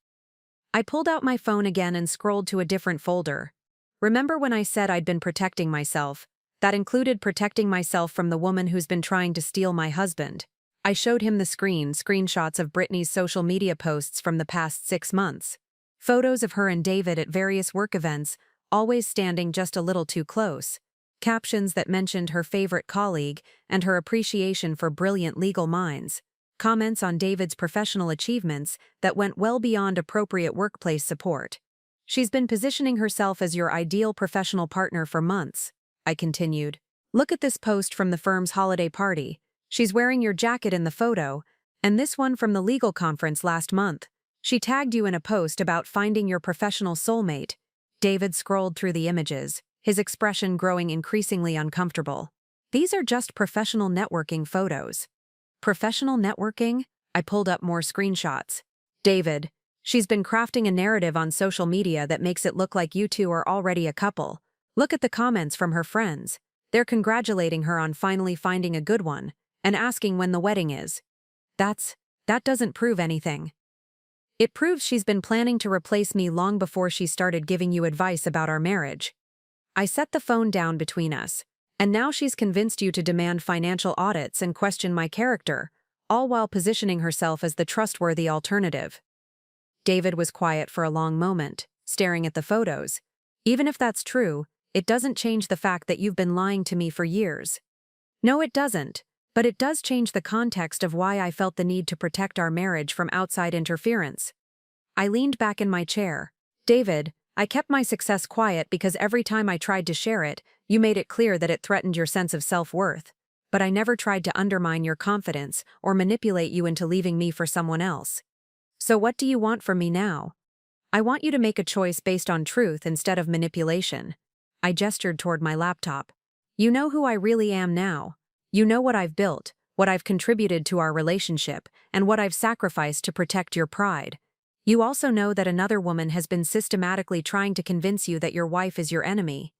I pulled out my phone again and scrolled to a different folder. Remember when I said I'd been protecting myself? That included protecting myself from the woman who's been trying to steal my husband. I showed him the screenshots of Britney's social media posts from the past 6 months. Photos of her and David at various work events, always standing just a little too close. Captions that mentioned her favorite colleague and her appreciation for brilliant legal minds. Comments on David's professional achievements that went well beyond appropriate workplace support. She's been positioning herself as your ideal professional partner for months, I continued. Look at this post from the firm's holiday party. She's wearing your jacket in the photo, and this one from the legal conference last month. She tagged you in a post about finding your professional soulmate. David scrolled through the images, his expression growing increasingly uncomfortable. These are just professional networking photos. Professional networking? I pulled up more screenshots. David, she's been crafting a narrative on social media that makes it look like you two are already a couple. Look at the comments from her friends. They're congratulating her on finally finding a good one and asking when the wedding is. That doesn't prove anything. It proves she's been planning to replace me long before she started giving you advice about our marriage. I set the phone down between us, and now she's convinced you to demand financial audits and question my character, all while positioning herself as the trustworthy alternative. David was quiet for a long moment, staring at the photos. Even if that's true, it doesn't change the fact that you've been lying to me for years. No, it doesn't. But it does change the context of why I felt the need to protect our marriage from outside interference. I leaned back in my chair. David, I kept my success quiet because every time I tried to share it, you made it clear that it threatened your sense of self-worth. But I never tried to undermine your confidence or manipulate you into leaving me for someone else. So what do you want from me now? I want you to make a choice based on truth instead of manipulation. I gestured toward my laptop. You know who I really am now. You know what I've built, what I've contributed to our relationship, and what I've sacrificed to protect your pride. You also know that another woman has been systematically trying to convince you that your wife is your enemy.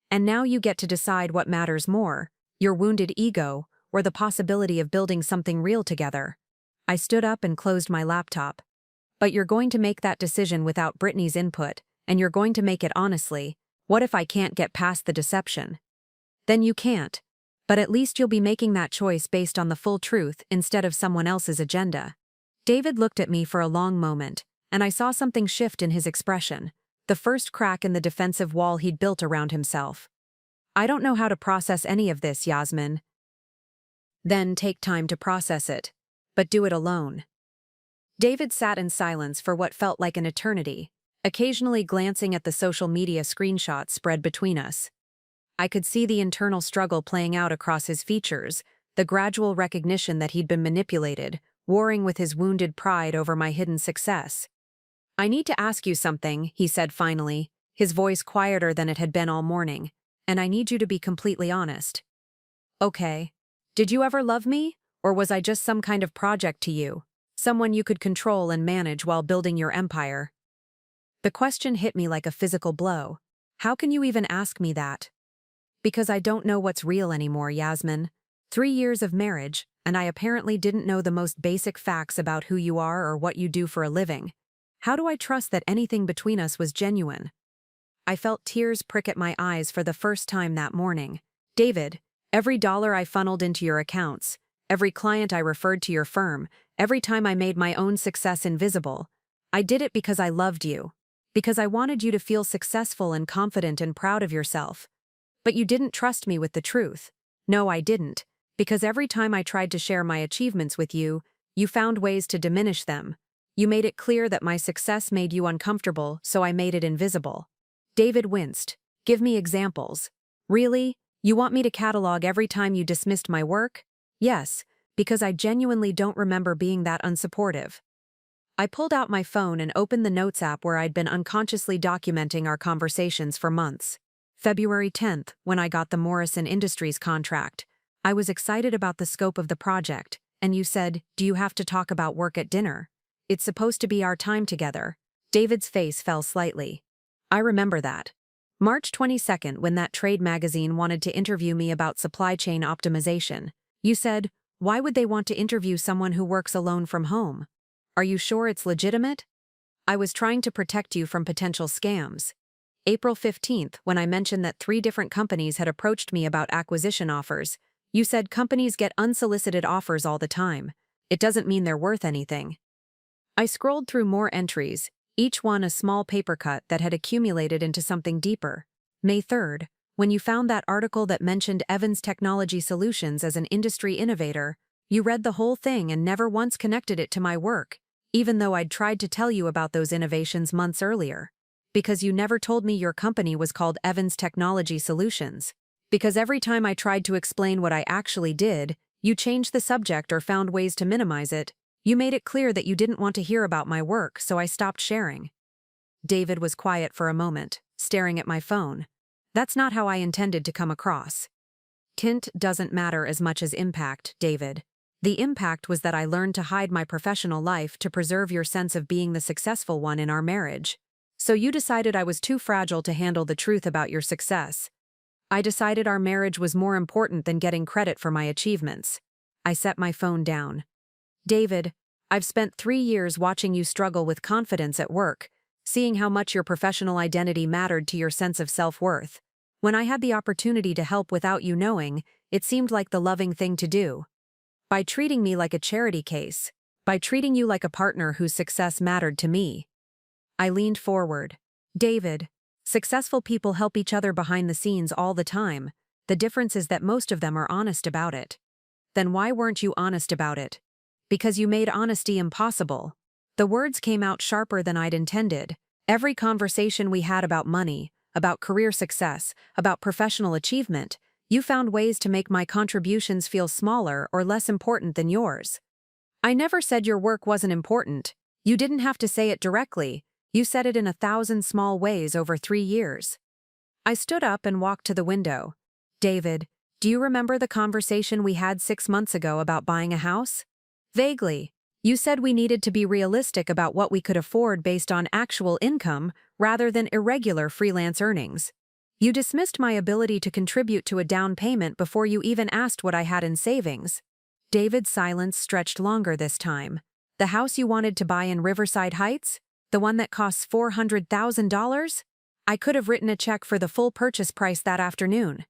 And now you get to decide what matters more, your wounded ego, or the possibility of building something real together. I stood up and closed my laptop. But you're going to make that decision without Britney's input, and you're going to make it honestly. What if I can't get past the deception? Then you can't. But at least you'll be making that choice based on the full truth instead of someone else's agenda. David looked at me for a long moment, and I saw something shift in his expression, the first crack in the defensive wall he'd built around himself. I don't know how to process any of this, Yasmin. Then take time to process it, but do it alone. David sat in silence for what felt like an eternity, occasionally glancing at the social media screenshots spread between us. I could see the internal struggle playing out across his features, the gradual recognition that he'd been manipulated, warring with his wounded pride over my hidden success. I need to ask you something, he said finally, his voice quieter than it had been all morning, and I need you to be completely honest. Okay. Did you ever love me, or was I just some kind of project to you, someone you could control and manage while building your empire? The question hit me like a physical blow. How can you even ask me that? Because I don't know what's real anymore, Yasmin. 3 years of marriage, and I apparently didn't know the most basic facts about who you are or what you do for a living. How do I trust that anything between us was genuine? I felt tears prick at my eyes for the first time that morning. David, every dollar I funneled into your accounts, every client I referred to your firm, every time I made my own success invisible, I did it because I loved you. Because I wanted you to feel successful and confident and proud of yourself. But you didn't trust me with the truth. No, I didn't, because every time I tried to share my achievements with you, you found ways to diminish them. You made it clear that my success made you uncomfortable, so I made it invisible. David winced. Give me examples. Really? You want me to catalog every time you dismissed my work? Yes, because I genuinely don't remember being that unsupportive. I pulled out my phone and opened the Notes app where I'd been unconsciously documenting our conversations for months. February 10th, when I got the Morrison Industries contract. I was excited about the scope of the project, and you said, "Do you have to talk about work at dinner? It's supposed to be our time together." David's face fell slightly. I remember that. March 22nd, when that trade magazine wanted to interview me about supply chain optimization. You said, "Why would they want to interview someone who works alone from home? Are you sure it's legitimate?" I was trying to protect you from potential scams. April 15th, when I mentioned that 3 different companies had approached me about acquisition offers, you said companies get unsolicited offers all the time. It doesn't mean they're worth anything. I scrolled through more entries, each one a small paper cut that had accumulated into something deeper. May 3rd, when you found that article that mentioned Evans Technology Solutions as an industry innovator, you read the whole thing and never once connected it to my work, even though I'd tried to tell you about those innovations months earlier. Because you never told me your company was called Evans Technology Solutions. Because every time I tried to explain what I actually did, you changed the subject or found ways to minimize it. You made it clear that you didn't want to hear about my work, so I stopped sharing. David was quiet for a moment, staring at my phone. That's not how I intended to come across. Tint doesn't matter as much as impact, David. The impact was that I learned to hide my professional life to preserve your sense of being the successful one in our marriage. So you decided I was too fragile to handle the truth about your success. I decided our marriage was more important than getting credit for my achievements. I set my phone down. David, I've spent 3 years watching you struggle with confidence at work, seeing how much your professional identity mattered to your sense of self-worth. When I had the opportunity to help without you knowing, it seemed like the loving thing to do. By treating me like a charity case, by treating you like a partner whose success mattered to me. I leaned forward. David, successful people help each other behind the scenes all the time. The difference is that most of them are honest about it. Then why weren't you honest about it? Because you made honesty impossible. The words came out sharper than I'd intended. Every conversation we had about money, about career success, about professional achievement, you found ways to make my contributions feel smaller or less important than yours. I never said your work wasn't important. You didn't have to say it directly. You said it in 1,000 small ways over 3 years. I stood up and walked to the window. David, do you remember the conversation we had 6 months ago about buying a house? Vaguely. You said we needed to be realistic about what we could afford based on actual income rather than irregular freelance earnings. You dismissed my ability to contribute to a down payment before you even asked what I had in savings. David's silence stretched longer this time. The house you wanted to buy in Riverside Heights? The one that costs $400,000? I could have written a check for the full purchase price that afternoon.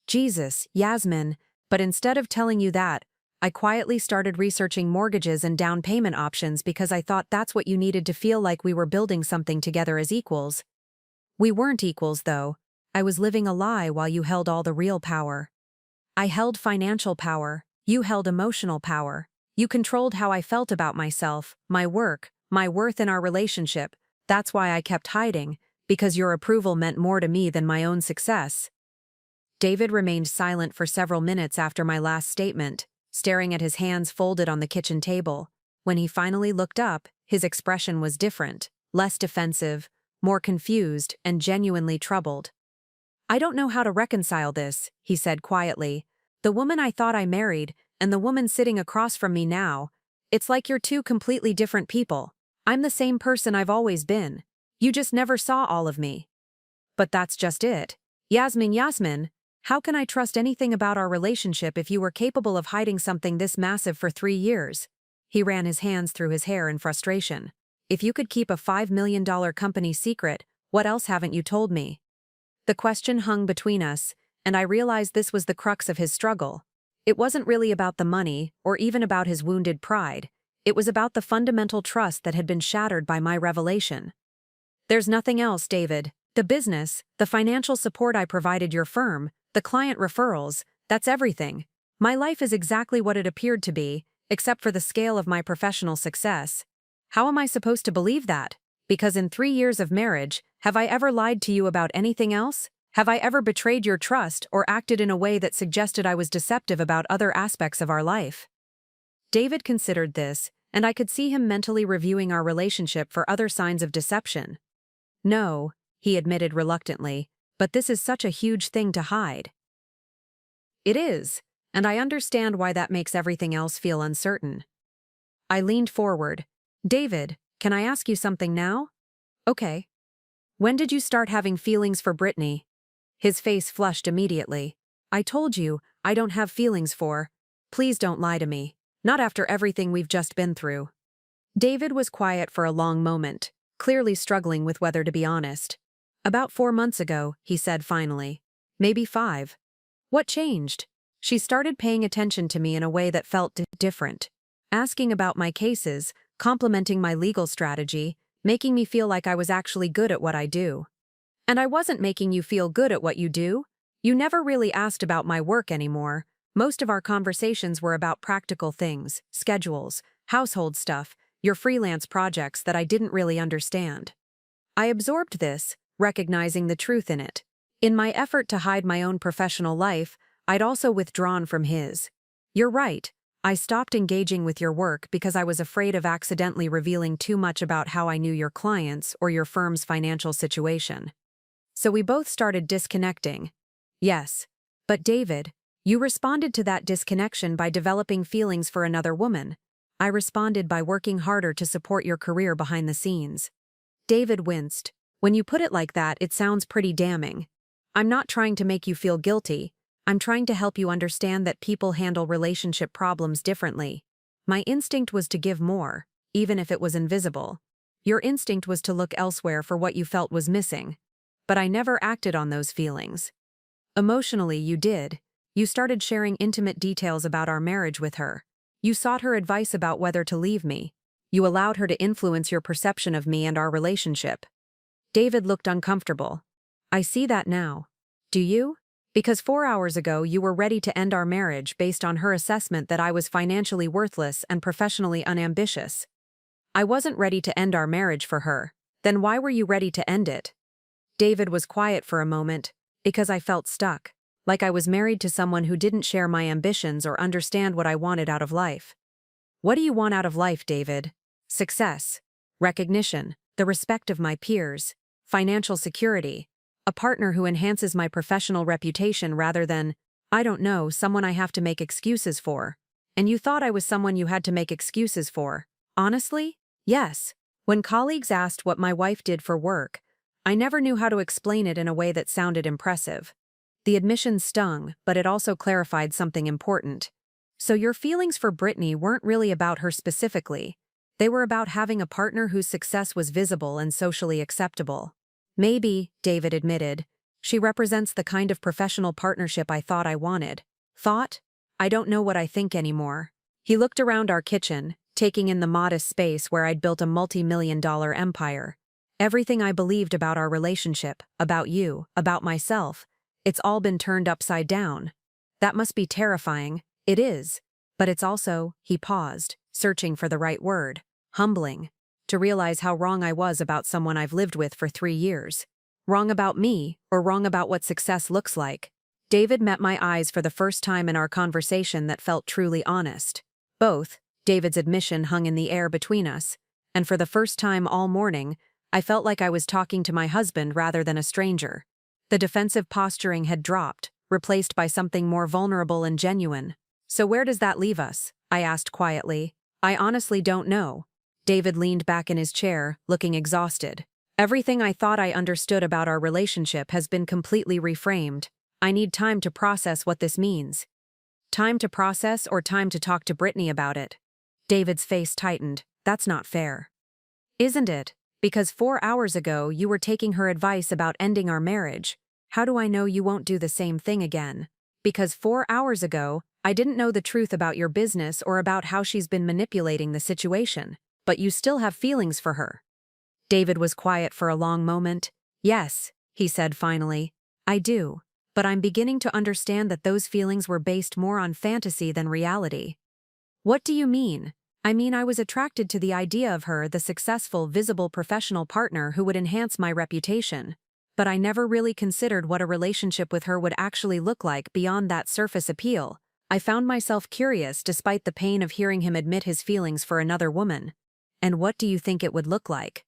Jesus, Yasmin, but instead of telling you that, I quietly started researching mortgages and down payment options because I thought that's what you needed to feel like we were building something together as equals. We weren't equals, though. I was living a lie while you held all the real power. I held financial power. You held emotional power. You controlled how I felt about myself, my work, my worth in our relationship. That's why I kept hiding, because your approval meant more to me than my own success. David remained silent for several minutes after my last statement, staring at his hands folded on the kitchen table. When he finally looked up, his expression was different, less defensive, more confused, and genuinely troubled. I don't know how to reconcile this, he said quietly. The woman I thought I married, and the woman sitting across from me now, it's like you're two completely different people. I'm the same person I've always been. You just never saw all of me. But that's just it. Yasmin, how can I trust anything about our relationship if you were capable of hiding something this massive for 3 years? He ran his hands through his hair in frustration. If you could keep a $5 million company secret, what else haven't you told me? The question hung between us, and I realized this was the crux of his struggle. It wasn't really about the money, or even about his wounded pride. It was about the fundamental trust that had been shattered by my revelation. There's nothing else, David. The business, the financial support I provided your firm, the client referrals, that's everything. My life is exactly what it appeared to be, except for the scale of my professional success. How am I supposed to believe that? Because in 3 years of marriage, have I ever lied to you about anything else? Have I ever betrayed your trust or acted in a way that suggested I was deceptive about other aspects of our life? David considered this, and I could see him mentally reviewing our relationship for other signs of deception. No, he admitted reluctantly, but this is such a huge thing to hide. It is, and I understand why that makes everything else feel uncertain. I leaned forward. David, can I ask you something now? Okay. When did you start having feelings for Britney? His face flushed immediately. I told you, I don't have feelings for. Please don't lie to me. Not after everything we've just been through. David was quiet for a long moment, clearly struggling with whether to be honest. About 4 months ago, he said finally. Maybe 5. What changed? She started paying attention to me in a way that felt different. Asking about my cases, complimenting my legal strategy, making me feel like I was actually good at what I do. And I wasn't making you feel good at what you do. You never really asked about my work anymore. Most of our conversations were about practical things, schedules, household stuff, your freelance projects that I didn't really understand. I absorbed this, recognizing the truth in it. In my effort to hide my own professional life, I'd also withdrawn from his. You're right. I stopped engaging with your work because I was afraid of accidentally revealing too much about how I knew your clients or your firm's financial situation. So we both started disconnecting. Yes. But David, you responded to that disconnection by developing feelings for another woman. I responded by working harder to support your career behind the scenes. David winced. When you put it like that, it sounds pretty damning. I'm not trying to make you feel guilty. I'm trying to help you understand that people handle relationship problems differently. My instinct was to give more, even if it was invisible. Your instinct was to look elsewhere for what you felt was missing. But I never acted on those feelings. Emotionally, you did. You started sharing intimate details about our marriage with her. You sought her advice about whether to leave me. You allowed her to influence your perception of me and our relationship. David looked uncomfortable. I see that now. Do you? Because 4 hours ago you were ready to end our marriage based on her assessment that I was financially worthless and professionally unambitious. I wasn't ready to end our marriage for her. Then why were you ready to end it? David was quiet for a moment, because I felt stuck, like I was married to someone who didn't share my ambitions or understand what I wanted out of life. What do you want out of life, David? Success, recognition, the respect of my peers, financial security, a partner who enhances my professional reputation rather than, I don't know, someone I have to make excuses for. And you thought I was someone you had to make excuses for. Honestly? Yes. When colleagues asked what my wife did for work, I never knew how to explain it in a way that sounded impressive. The admission stung, but it also clarified something important. So your feelings for Britney weren't really about her specifically. They were about having a partner whose success was visible and socially acceptable. Maybe, David admitted, she represents the kind of professional partnership I thought I wanted. Thought? I don't know what I think anymore. He looked around our kitchen, taking in the modest space where I'd built a multi-million-dollar empire. Everything I believed about our relationship, about you, about myself, it's all been turned upside down. That must be terrifying. It is. But it's also, he paused, searching for the right word, humbling. To realize how wrong I was about someone I've lived with for 3 years. Wrong about me, or wrong about what success looks like. David met my eyes for the first time in our conversation that felt truly honest. Both, David's admission hung in the air between us, and for the first time all morning, I felt like I was talking to my husband rather than a stranger. The defensive posturing had dropped, replaced by something more vulnerable and genuine. So where does that leave us? I asked quietly. I honestly don't know. David leaned back in his chair, looking exhausted. Everything I thought I understood about our relationship has been completely reframed. I need time to process what this means. Time to process or time to talk to Britney about it? David's face tightened. That's not fair. Isn't it? Because 4 hours ago you were taking her advice about ending our marriage. How do I know you won't do the same thing again? Because 4 hours ago, I didn't know the truth about your business or about how she's been manipulating the situation. But you still have feelings for her. David was quiet for a long moment. Yes, he said finally. I do. But I'm beginning to understand that those feelings were based more on fantasy than reality. What do you mean? I mean, I was attracted to the idea of her, the successful, visible professional partner who would enhance my reputation. But I never really considered what a relationship with her would actually look like beyond that surface appeal. I found myself curious despite the pain of hearing him admit his feelings for another woman. And what do you think it would look like?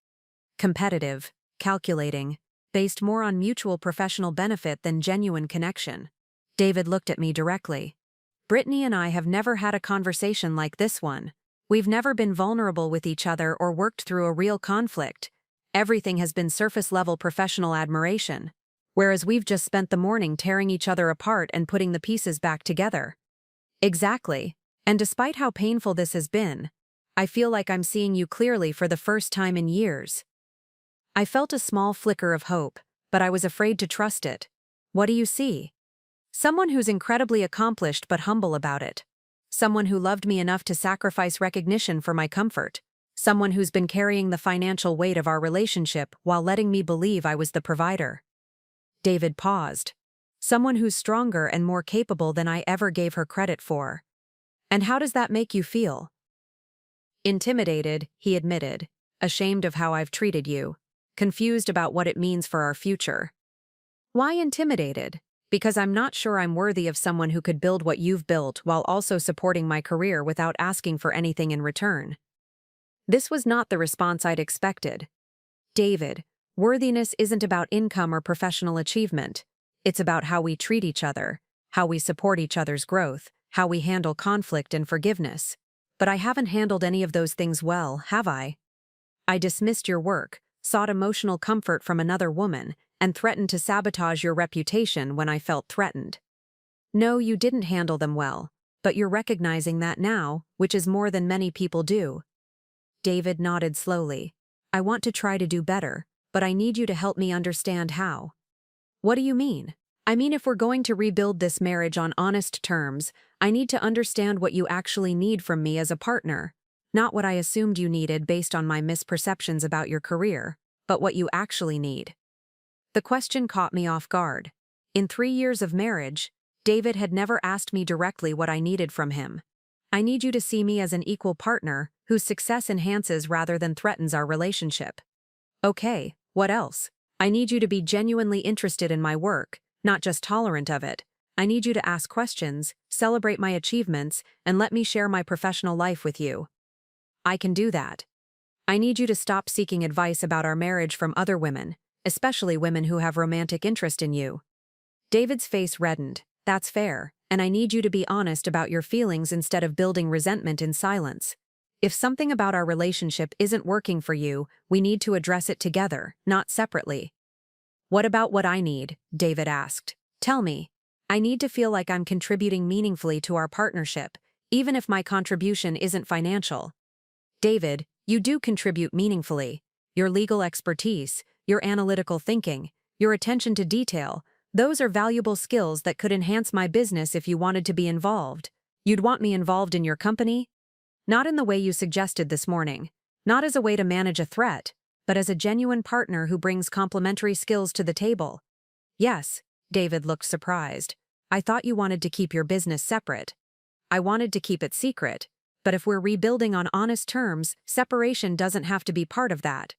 Competitive, calculating, based more on mutual professional benefit than genuine connection. David looked at me directly. Britney and I have never had a conversation like this one. We've never been vulnerable with each other or worked through a real conflict. Everything has been surface-level professional admiration. Whereas we've just spent the morning tearing each other apart and putting the pieces back together. Exactly. And despite how painful this has been, I feel like I'm seeing you clearly for the first time in years. I felt a small flicker of hope, but I was afraid to trust it. What do you see? Someone who's incredibly accomplished but humble about it. Someone who loved me enough to sacrifice recognition for my comfort. Someone who's been carrying the financial weight of our relationship while letting me believe I was the provider. David paused. Someone who's stronger and more capable than I ever gave her credit for. And how does that make you feel? Intimidated, he admitted. Ashamed of how I've treated you. Confused about what it means for our future. Why intimidated? Because I'm not sure I'm worthy of someone who could build what you've built while also supporting my career without asking for anything in return. This was not the response I'd expected. David, worthiness isn't about income or professional achievement. It's about how we treat each other, how we support each other's growth, how we handle conflict and forgiveness. But I haven't handled any of those things well, have I? I dismissed your work, sought emotional comfort from another woman, and threatened to sabotage your reputation when I felt threatened. No, you didn't handle them well, but you're recognizing that now, which is more than many people do. David nodded slowly. I want to try to do better, but I need you to help me understand how. What do you mean? I mean, if we're going to rebuild this marriage on honest terms, I need to understand what you actually need from me as a partner. Not what I assumed you needed based on my misperceptions about your career, but what you actually need. The question caught me off guard. In 3 years of marriage, David had never asked me directly what I needed from him. I need you to see me as an equal partner whose success enhances rather than threatens our relationship. Okay, what else? I need you to be genuinely interested in my work, not just tolerant of it. I need you to ask questions, celebrate my achievements, and let me share my professional life with you. I can do that. I need you to stop seeking advice about our marriage from other women, especially women who have romantic interest in you. David's face reddened. That's fair, and I need you to be honest about your feelings instead of building resentment in silence. If something about our relationship isn't working for you, we need to address it together, not separately. What about what I need? David asked. Tell me. I need to feel like I'm contributing meaningfully to our partnership, even if my contribution isn't financial. David, you do contribute meaningfully. Your legal expertise, your analytical thinking, your attention to detail, those are valuable skills that could enhance my business if you wanted to be involved. You'd want me involved in your company? Not in the way you suggested this morning. Not as a way to manage a threat, but as a genuine partner who brings complementary skills to the table. Yes, David looked surprised. I thought you wanted to keep your business separate. I wanted to keep it secret, but if we're rebuilding on honest terms, separation doesn't have to be part of that.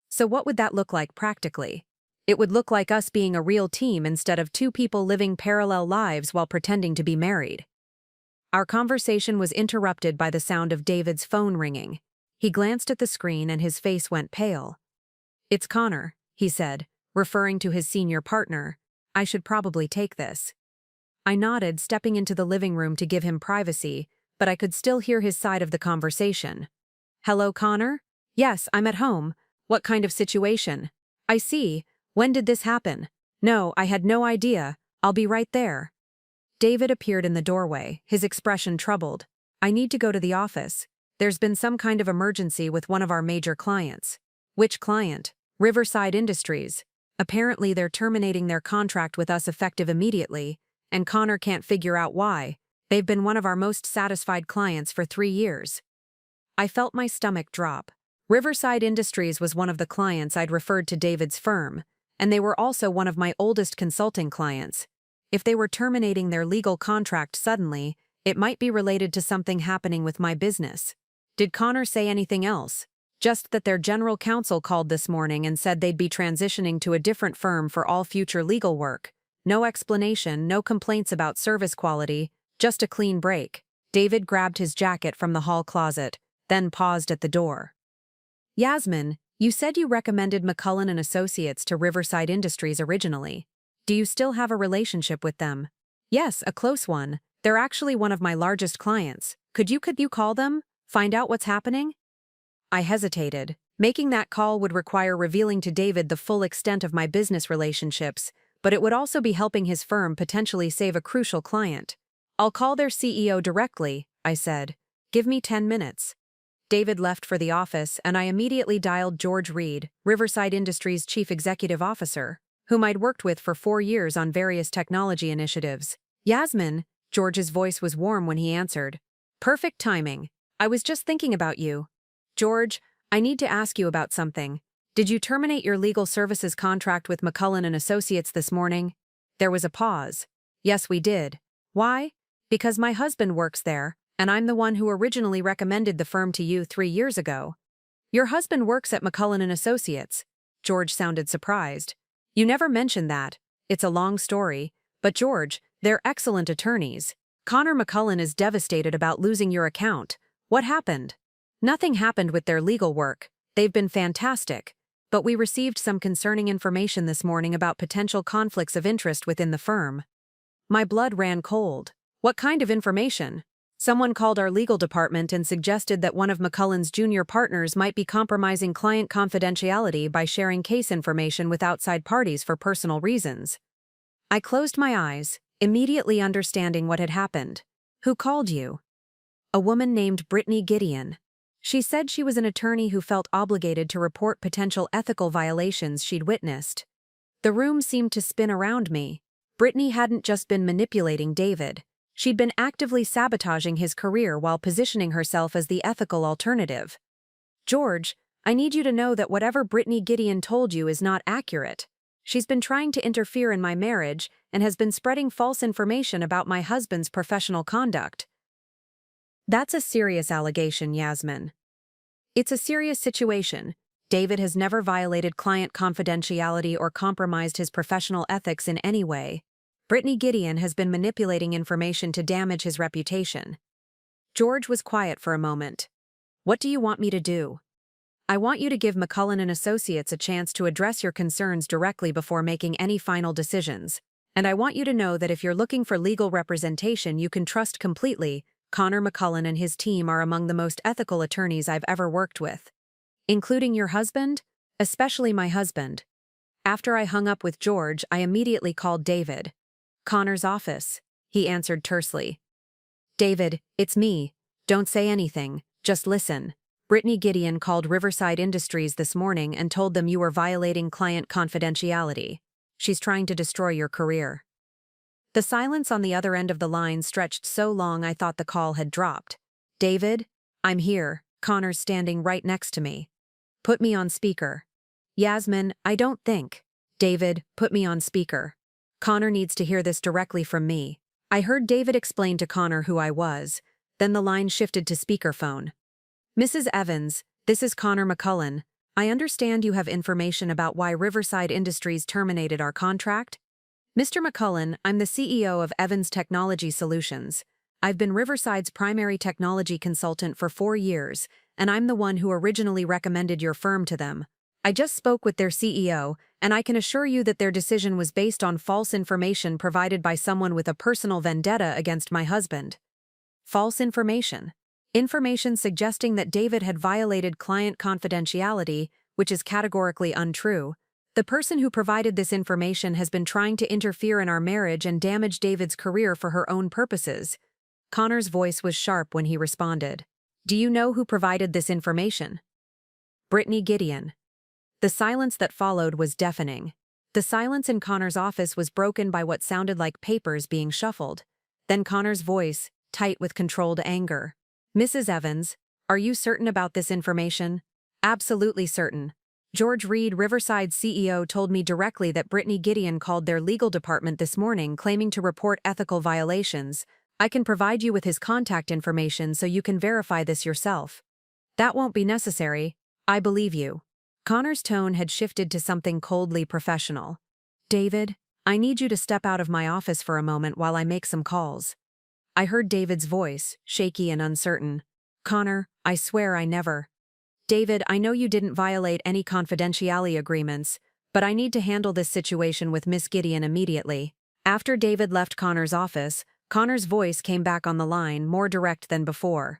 So what would that look like practically? It would look like us being a real team instead of two people living parallel lives while pretending to be married. Our conversation was interrupted by the sound of David's phone ringing. He glanced at the screen and his face went pale. It's Connor, he said, referring to his senior partner. I should probably take this. I nodded, stepping into the living room to give him privacy, but I could still hear his side of the conversation. Hello, Connor? Yes, I'm at home. What kind of situation? I see. When did this happen? No, I had no idea. I'll be right there. David appeared in the doorway, his expression troubled. I need to go to the office. There's been some kind of emergency with one of our major clients. Which client? Riverside Industries. Apparently they're terminating their contract with us effective immediately, and Connor can't figure out why. They've been one of our most satisfied clients for 3 years. I felt my stomach drop. Riverside Industries was one of the clients I'd referred to David's firm, and they were also one of my oldest consulting clients. If they were terminating their legal contract suddenly, it might be related to something happening with my business. Did Connor say anything else? Just that their general counsel called this morning and said they'd be transitioning to a different firm for all future legal work. No explanation, no complaints about service quality, just a clean break. David grabbed his jacket from the hall closet, then paused at the door. Yasmin, you said you recommended McCullen and Associates to Riverside Industries originally. Do you still have a relationship with them? Yes, a close one. They're actually one of my largest clients. Could you call them? Find out what's happening? I hesitated. Making that call would require revealing to David the full extent of my business relationships, but it would also be helping his firm potentially save a crucial client. I'll call their CEO directly, I said. Give me 10 minutes. David left for the office, and I immediately dialed George Reed, Riverside Industries' chief executive officer, whom I'd worked with for 4 years on various technology initiatives. Yasmin, George's voice was warm when he answered. Perfect timing. I was just thinking about you. George, I need to ask you about something. Did you terminate your legal services contract with McCullen and Associates this morning? There was a pause. Yes, we did. Why? Because my husband works there, and I'm the one who originally recommended the firm to you 3 years ago. Your husband works at McCullen and Associates. George sounded surprised. You never mentioned that. It's a long story. But George, they're excellent attorneys. Connor McCullen is devastated about losing your account. What happened? Nothing happened with their legal work. They've been fantastic. But we received some concerning information this morning about potential conflicts of interest within the firm. My blood ran cold. What kind of information? Someone called our legal department and suggested that one of McCullen's junior partners might be compromising client confidentiality by sharing case information with outside parties for personal reasons. I closed my eyes, immediately understanding what had happened. Who called you? A woman named Britney Gideon. She said she was an attorney who felt obligated to report potential ethical violations she'd witnessed. The room seemed to spin around me. Britney hadn't just been manipulating David. She'd been actively sabotaging his career while positioning herself as the ethical alternative. George, I need you to know that whatever Britney Gideon told you is not accurate. She's been trying to interfere in my marriage and has been spreading false information about my husband's professional conduct. That's a serious allegation, Yasmin. It's a serious situation. David has never violated client confidentiality or compromised his professional ethics in any way. Britney Gideon has been manipulating information to damage his reputation. George was quiet for a moment. What do you want me to do? I want you to give McCullen and Associates a chance to address your concerns directly before making any final decisions. And I want you to know that if you're looking for legal representation you can trust completely, Connor McCullen and his team are among the most ethical attorneys I've ever worked with. Including your husband? Especially my husband. After I hung up with George, I immediately called David. Connor's office, he answered tersely. David, it's me. Don't say anything, just listen. Britney Gideon called Riverside Industries this morning and told them you were violating client confidentiality. She's trying to destroy your career. The silence on the other end of the line stretched so long I thought the call had dropped. David, I'm here. Connor's standing right next to me. Put me on speaker. Yasmin, I don't think. David, put me on speaker. Connor needs to hear this directly from me. I heard David explain to Connor who I was. Then the line shifted to speakerphone. Mrs. Evans, this is Connor McCullen. I understand you have information about why Riverside Industries terminated our contract? Mr. McCullen, I'm the CEO of Evans Technology Solutions. I've been Riverside's primary technology consultant for 4 years, and I'm the one who originally recommended your firm to them. I just spoke with their CEO, and I can assure you that their decision was based on false information provided by someone with a personal vendetta against my husband. False information. Information suggesting that David had violated client confidentiality, which is categorically untrue. The person who provided this information has been trying to interfere in our marriage and damage David's career for her own purposes. Connor's voice was sharp when he responded. Do you know who provided this information? Britney Gideon. The silence that followed was deafening. The silence in Connor's office was broken by what sounded like papers being shuffled. Then Connor's voice, tight with controlled anger. Mrs. Evans, are you certain about this information? Absolutely certain. George Reed, Riverside's CEO, told me directly that Britney Gideon called their legal department this morning claiming to report ethical violations. I can provide you with his contact information so you can verify this yourself. That won't be necessary. I believe you. Connor's tone had shifted to something coldly professional. David, I need you to step out of my office for a moment while I make some calls. I heard David's voice, shaky and uncertain. Connor, I swear I never. David, I know you didn't violate any confidentiality agreements, but I need to handle this situation with Miss Gideon immediately. After David left Connor's office, Connor's voice came back on the line, more direct than before.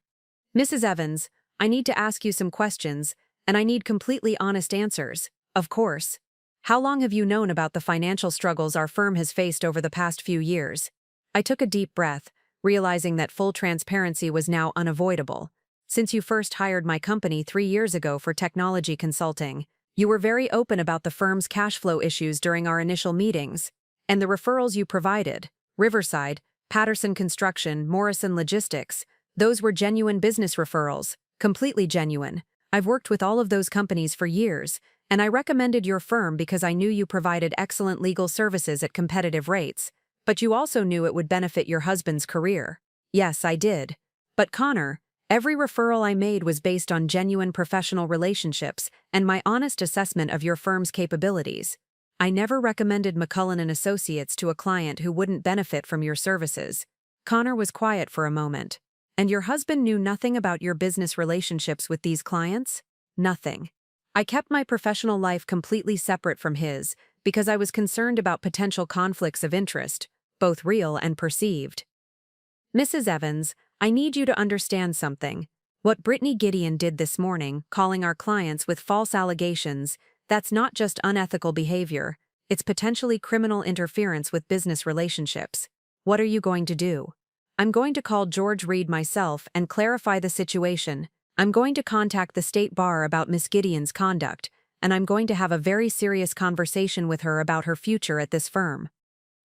Mrs. Evans, I need to ask you some questions, and I need completely honest answers, of course. How long have you known about the financial struggles our firm has faced over the past few years? I took a deep breath, realizing that full transparency was now unavoidable. Since you first hired my company 3 years ago for technology consulting, you were very open about the firm's cash flow issues during our initial meetings, and the referrals you provided, Riverside, Patterson Construction, Morrison Logistics, those were genuine business referrals, completely genuine. I've worked with all of those companies for years, and I recommended your firm because I knew you provided excellent legal services at competitive rates. But you also knew it would benefit your husband's career. Yes, I did. But Connor, every referral I made was based on genuine professional relationships and my honest assessment of your firm's capabilities. I never recommended McCullen and Associates to a client who wouldn't benefit from your services. Connor was quiet for a moment. And your husband knew nothing about your business relationships with these clients? Nothing. I kept my professional life completely separate from his because I was concerned about potential conflicts of interest, both real and perceived. Mrs. Evans, I need you to understand something. What Britney Gideon did this morning, calling our clients with false allegations, that's not just unethical behavior, it's potentially criminal interference with business relationships. What are you going to do? I'm going to call George Reed myself and clarify the situation. I'm going to contact the state bar about Miss Gideon's conduct, and I'm going to have a very serious conversation with her about her future at this firm.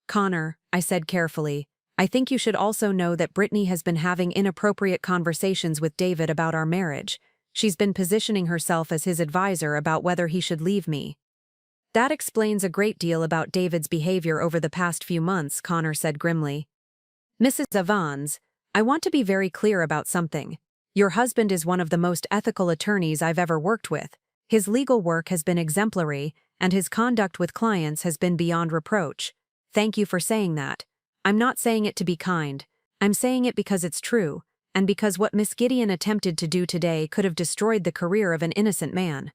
Connor, I said carefully, I think you should also know that Britney has been having inappropriate conversations with David about our marriage. She's been positioning herself as his advisor about whether he should leave me. That explains a great deal about David's behavior over the past few months, Connor said grimly. Mrs. Evans, I want to be very clear about something. Your husband is one of the most ethical attorneys I've ever worked with. His legal work has been exemplary, and his conduct with clients has been beyond reproach. Thank you for saying that. I'm not saying it to be kind. I'm saying it because it's true, and because what Miss Gideon attempted to do today could have destroyed the career of an innocent man.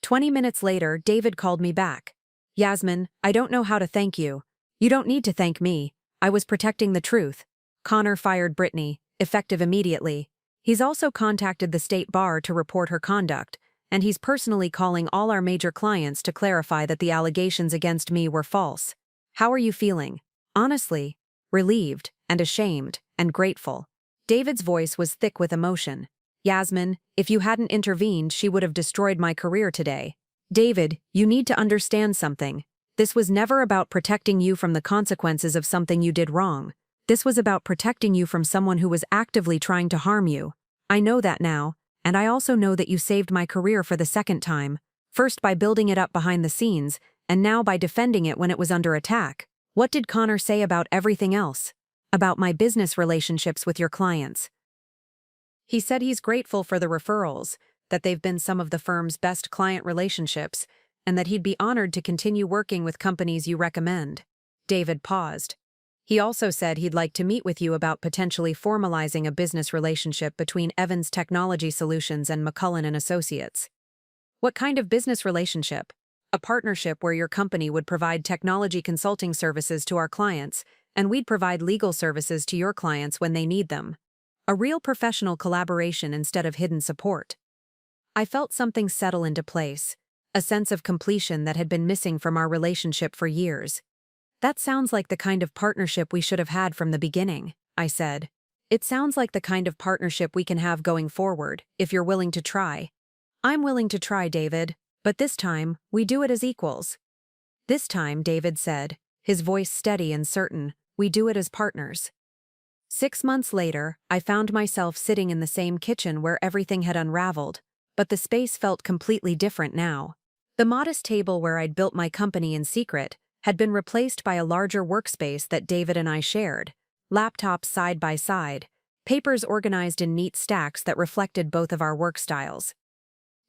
20 minutes later, David called me back. Yasmin, I don't know how to thank you. You don't need to thank me. I was protecting the truth. Connor fired Britney, effective immediately. He's also contacted the state bar to report her conduct, and he's personally calling all our major clients to clarify that the allegations against me were false. How are you feeling? Honestly, relieved and ashamed and grateful. David's voice was thick with emotion. Yasmin, if you hadn't intervened, she would have destroyed my career today. David, you need to understand something. This was never about protecting you from the consequences of something you did wrong. This was about protecting you from someone who was actively trying to harm you. I know that now, and I also know that you saved my career for the second time, first by building it up behind the scenes, and now by defending it when it was under attack. What did Connor say about everything else? About my business relationships with your clients? He said he's grateful for the referrals, that they've been some of the firm's best client relationships, and that he'd be honored to continue working with companies you recommend. David paused. He also said he'd like to meet with you about potentially formalizing a business relationship between Evans Technology Solutions and McCullen and Associates. What kind of business relationship? A partnership where your company would provide technology consulting services to our clients, and we'd provide legal services to your clients when they need them. A real professional collaboration instead of hidden support. I felt something settle into place. A sense of completion that had been missing from our relationship for years. That sounds like the kind of partnership we should have had from the beginning, I said. It sounds like the kind of partnership we can have going forward, if you're willing to try. I'm willing to try, David, but this time, we do it as equals. This time, David said, his voice steady and certain, we do it as partners. 6 months later, I found myself sitting in the same kitchen where everything had unraveled, but the space felt completely different now. The modest table where I'd built my company in secret had been replaced by a larger workspace that David and I shared, laptops side by side, papers organized in neat stacks that reflected both of our work styles.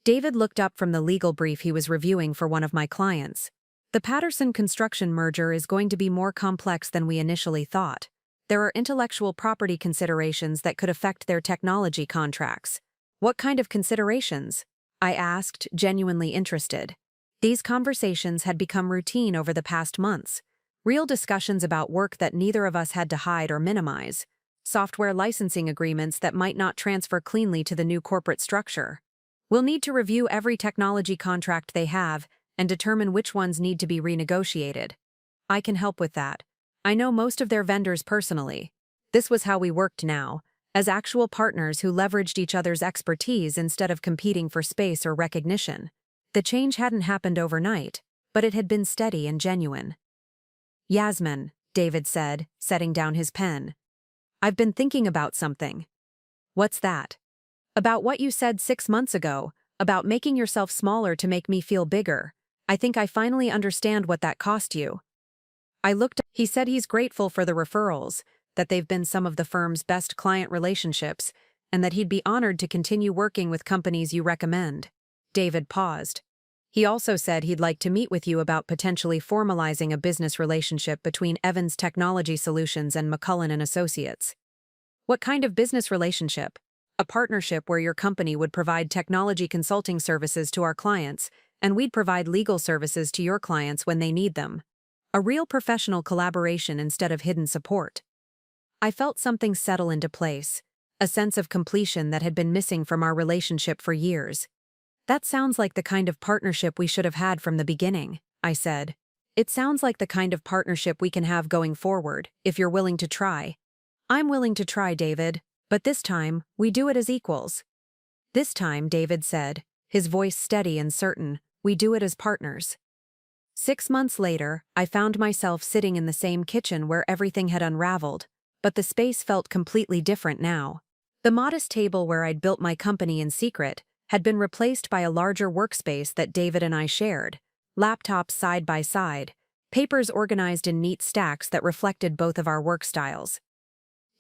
David looked up from the legal brief he was reviewing for one of my clients. The Patterson Construction merger is going to be more complex than we initially thought. There are intellectual property considerations that could affect their technology contracts. What kind of considerations? I asked, genuinely interested. These conversations had become routine over the past months. Real discussions about work that neither of us had to hide or minimize. Software licensing agreements that might not transfer cleanly to the new corporate structure. We'll need to review every technology contract they have and determine which ones need to be renegotiated. I can help with that. I know most of their vendors personally. This was how we worked now, as actual partners who leveraged each other's expertise instead of competing for space or recognition. The change hadn't happened overnight, but it had been steady and genuine. Yasmin, David said, setting down his pen. I've been thinking about something. What's that? About what you said 6 months ago, about making yourself smaller to make me feel bigger. I think I finally understand what that cost you. I looked. He said he's grateful for the referrals, that they've been some of the firm's best client relationships, and that he'd be honored to continue working with companies you recommend. David paused. He also said he'd like to meet with you about potentially formalizing a business relationship between Evans Technology Solutions and McCullen and Associates. What kind of business relationship? A partnership where your company would provide technology consulting services to our clients, and we'd provide legal services to your clients when they need them. A real professional collaboration instead of hidden support. I felt something settle into place, a sense of completion that had been missing from our relationship for years. That sounds like the kind of partnership we should have had from the beginning, I said. It sounds like the kind of partnership we can have going forward, if you're willing to try. I'm willing to try, David, but this time, we do it as equals. This time, David said, his voice steady and certain, we do it as partners. 6 months later, I found myself sitting in the same kitchen where everything had unraveled, but the space felt completely different now. The modest table where I'd built my company in secret had been replaced by a larger workspace that David and I shared, laptops side by side, papers organized in neat stacks that reflected both of our work styles.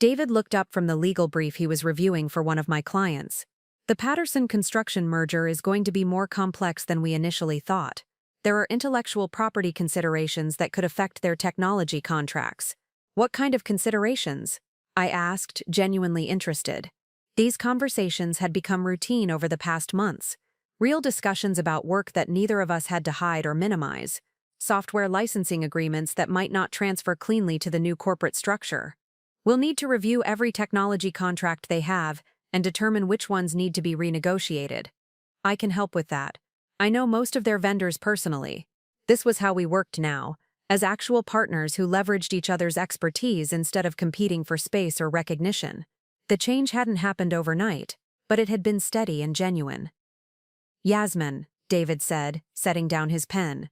David looked up from the legal brief he was reviewing for one of my clients. The Patterson construction merger is going to be more complex than we initially thought. There are intellectual property considerations that could affect their technology contracts. What kind of considerations? I asked, genuinely interested. These conversations had become routine over the past months. Real discussions about work that neither of us had to hide or minimize. Software licensing agreements that might not transfer cleanly to the new corporate structure. We'll need to review every technology contract they have and determine which ones need to be renegotiated. I can help with that. I know most of their vendors personally. This was how we worked now, as actual partners who leveraged each other's expertise instead of competing for space or recognition. The change hadn't happened overnight, but it had been steady and genuine. Yasmin, David said, setting down his pen.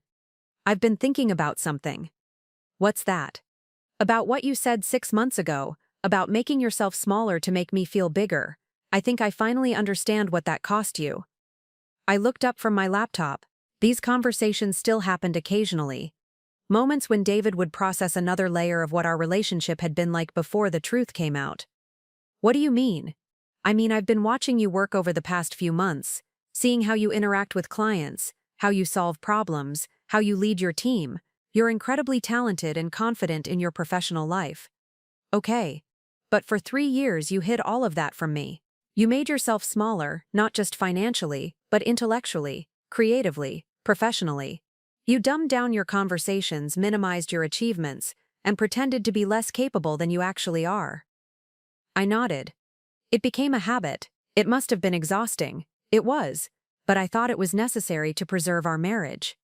I've been thinking about something. What's that? About what you said 6 months ago, about making yourself smaller to make me feel bigger. I think I finally understand what that cost you. I looked up from my laptop. These conversations still happened occasionally. Moments when David would process another layer of what our relationship had been like before the truth came out. What do you mean? I mean, I've been watching you work over the past few months, seeing how you interact with clients, how you solve problems, how you lead your team. You're incredibly talented and confident in your professional life. Okay. But for 3 years you hid all of that from me. You made yourself smaller, not just financially, but intellectually, creatively, professionally. You dumbed down your conversations, minimized your achievements, and pretended to be less capable than you actually are. I nodded. It became a habit. It must have been exhausting. It was. But I thought it was necessary to preserve our marriage.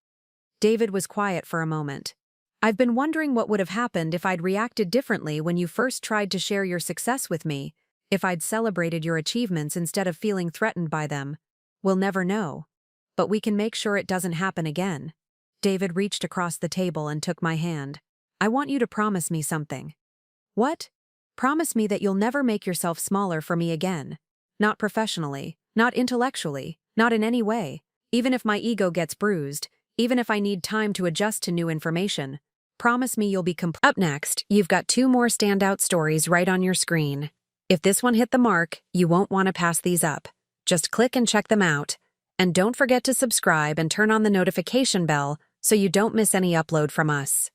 David was quiet for a moment. I've been wondering what would have happened if I'd reacted differently when you first tried to share your success with me, if I'd celebrated your achievements instead of feeling threatened by them. We'll never know. But we can make sure it doesn't happen again. David reached across the table and took my hand. I want you to promise me something. What? Promise me that you'll never make yourself smaller for me again. Not professionally, not intellectually, not in any way. Even if my ego gets bruised, even if I need time to adjust to new information. Promise me you'll be Up next, you've got 2 more standout stories right on your screen. If this one hit the mark, you won't want to pass these up. Just click and check them out. And don't forget to subscribe and turn on the notification bell so you don't miss any upload from us.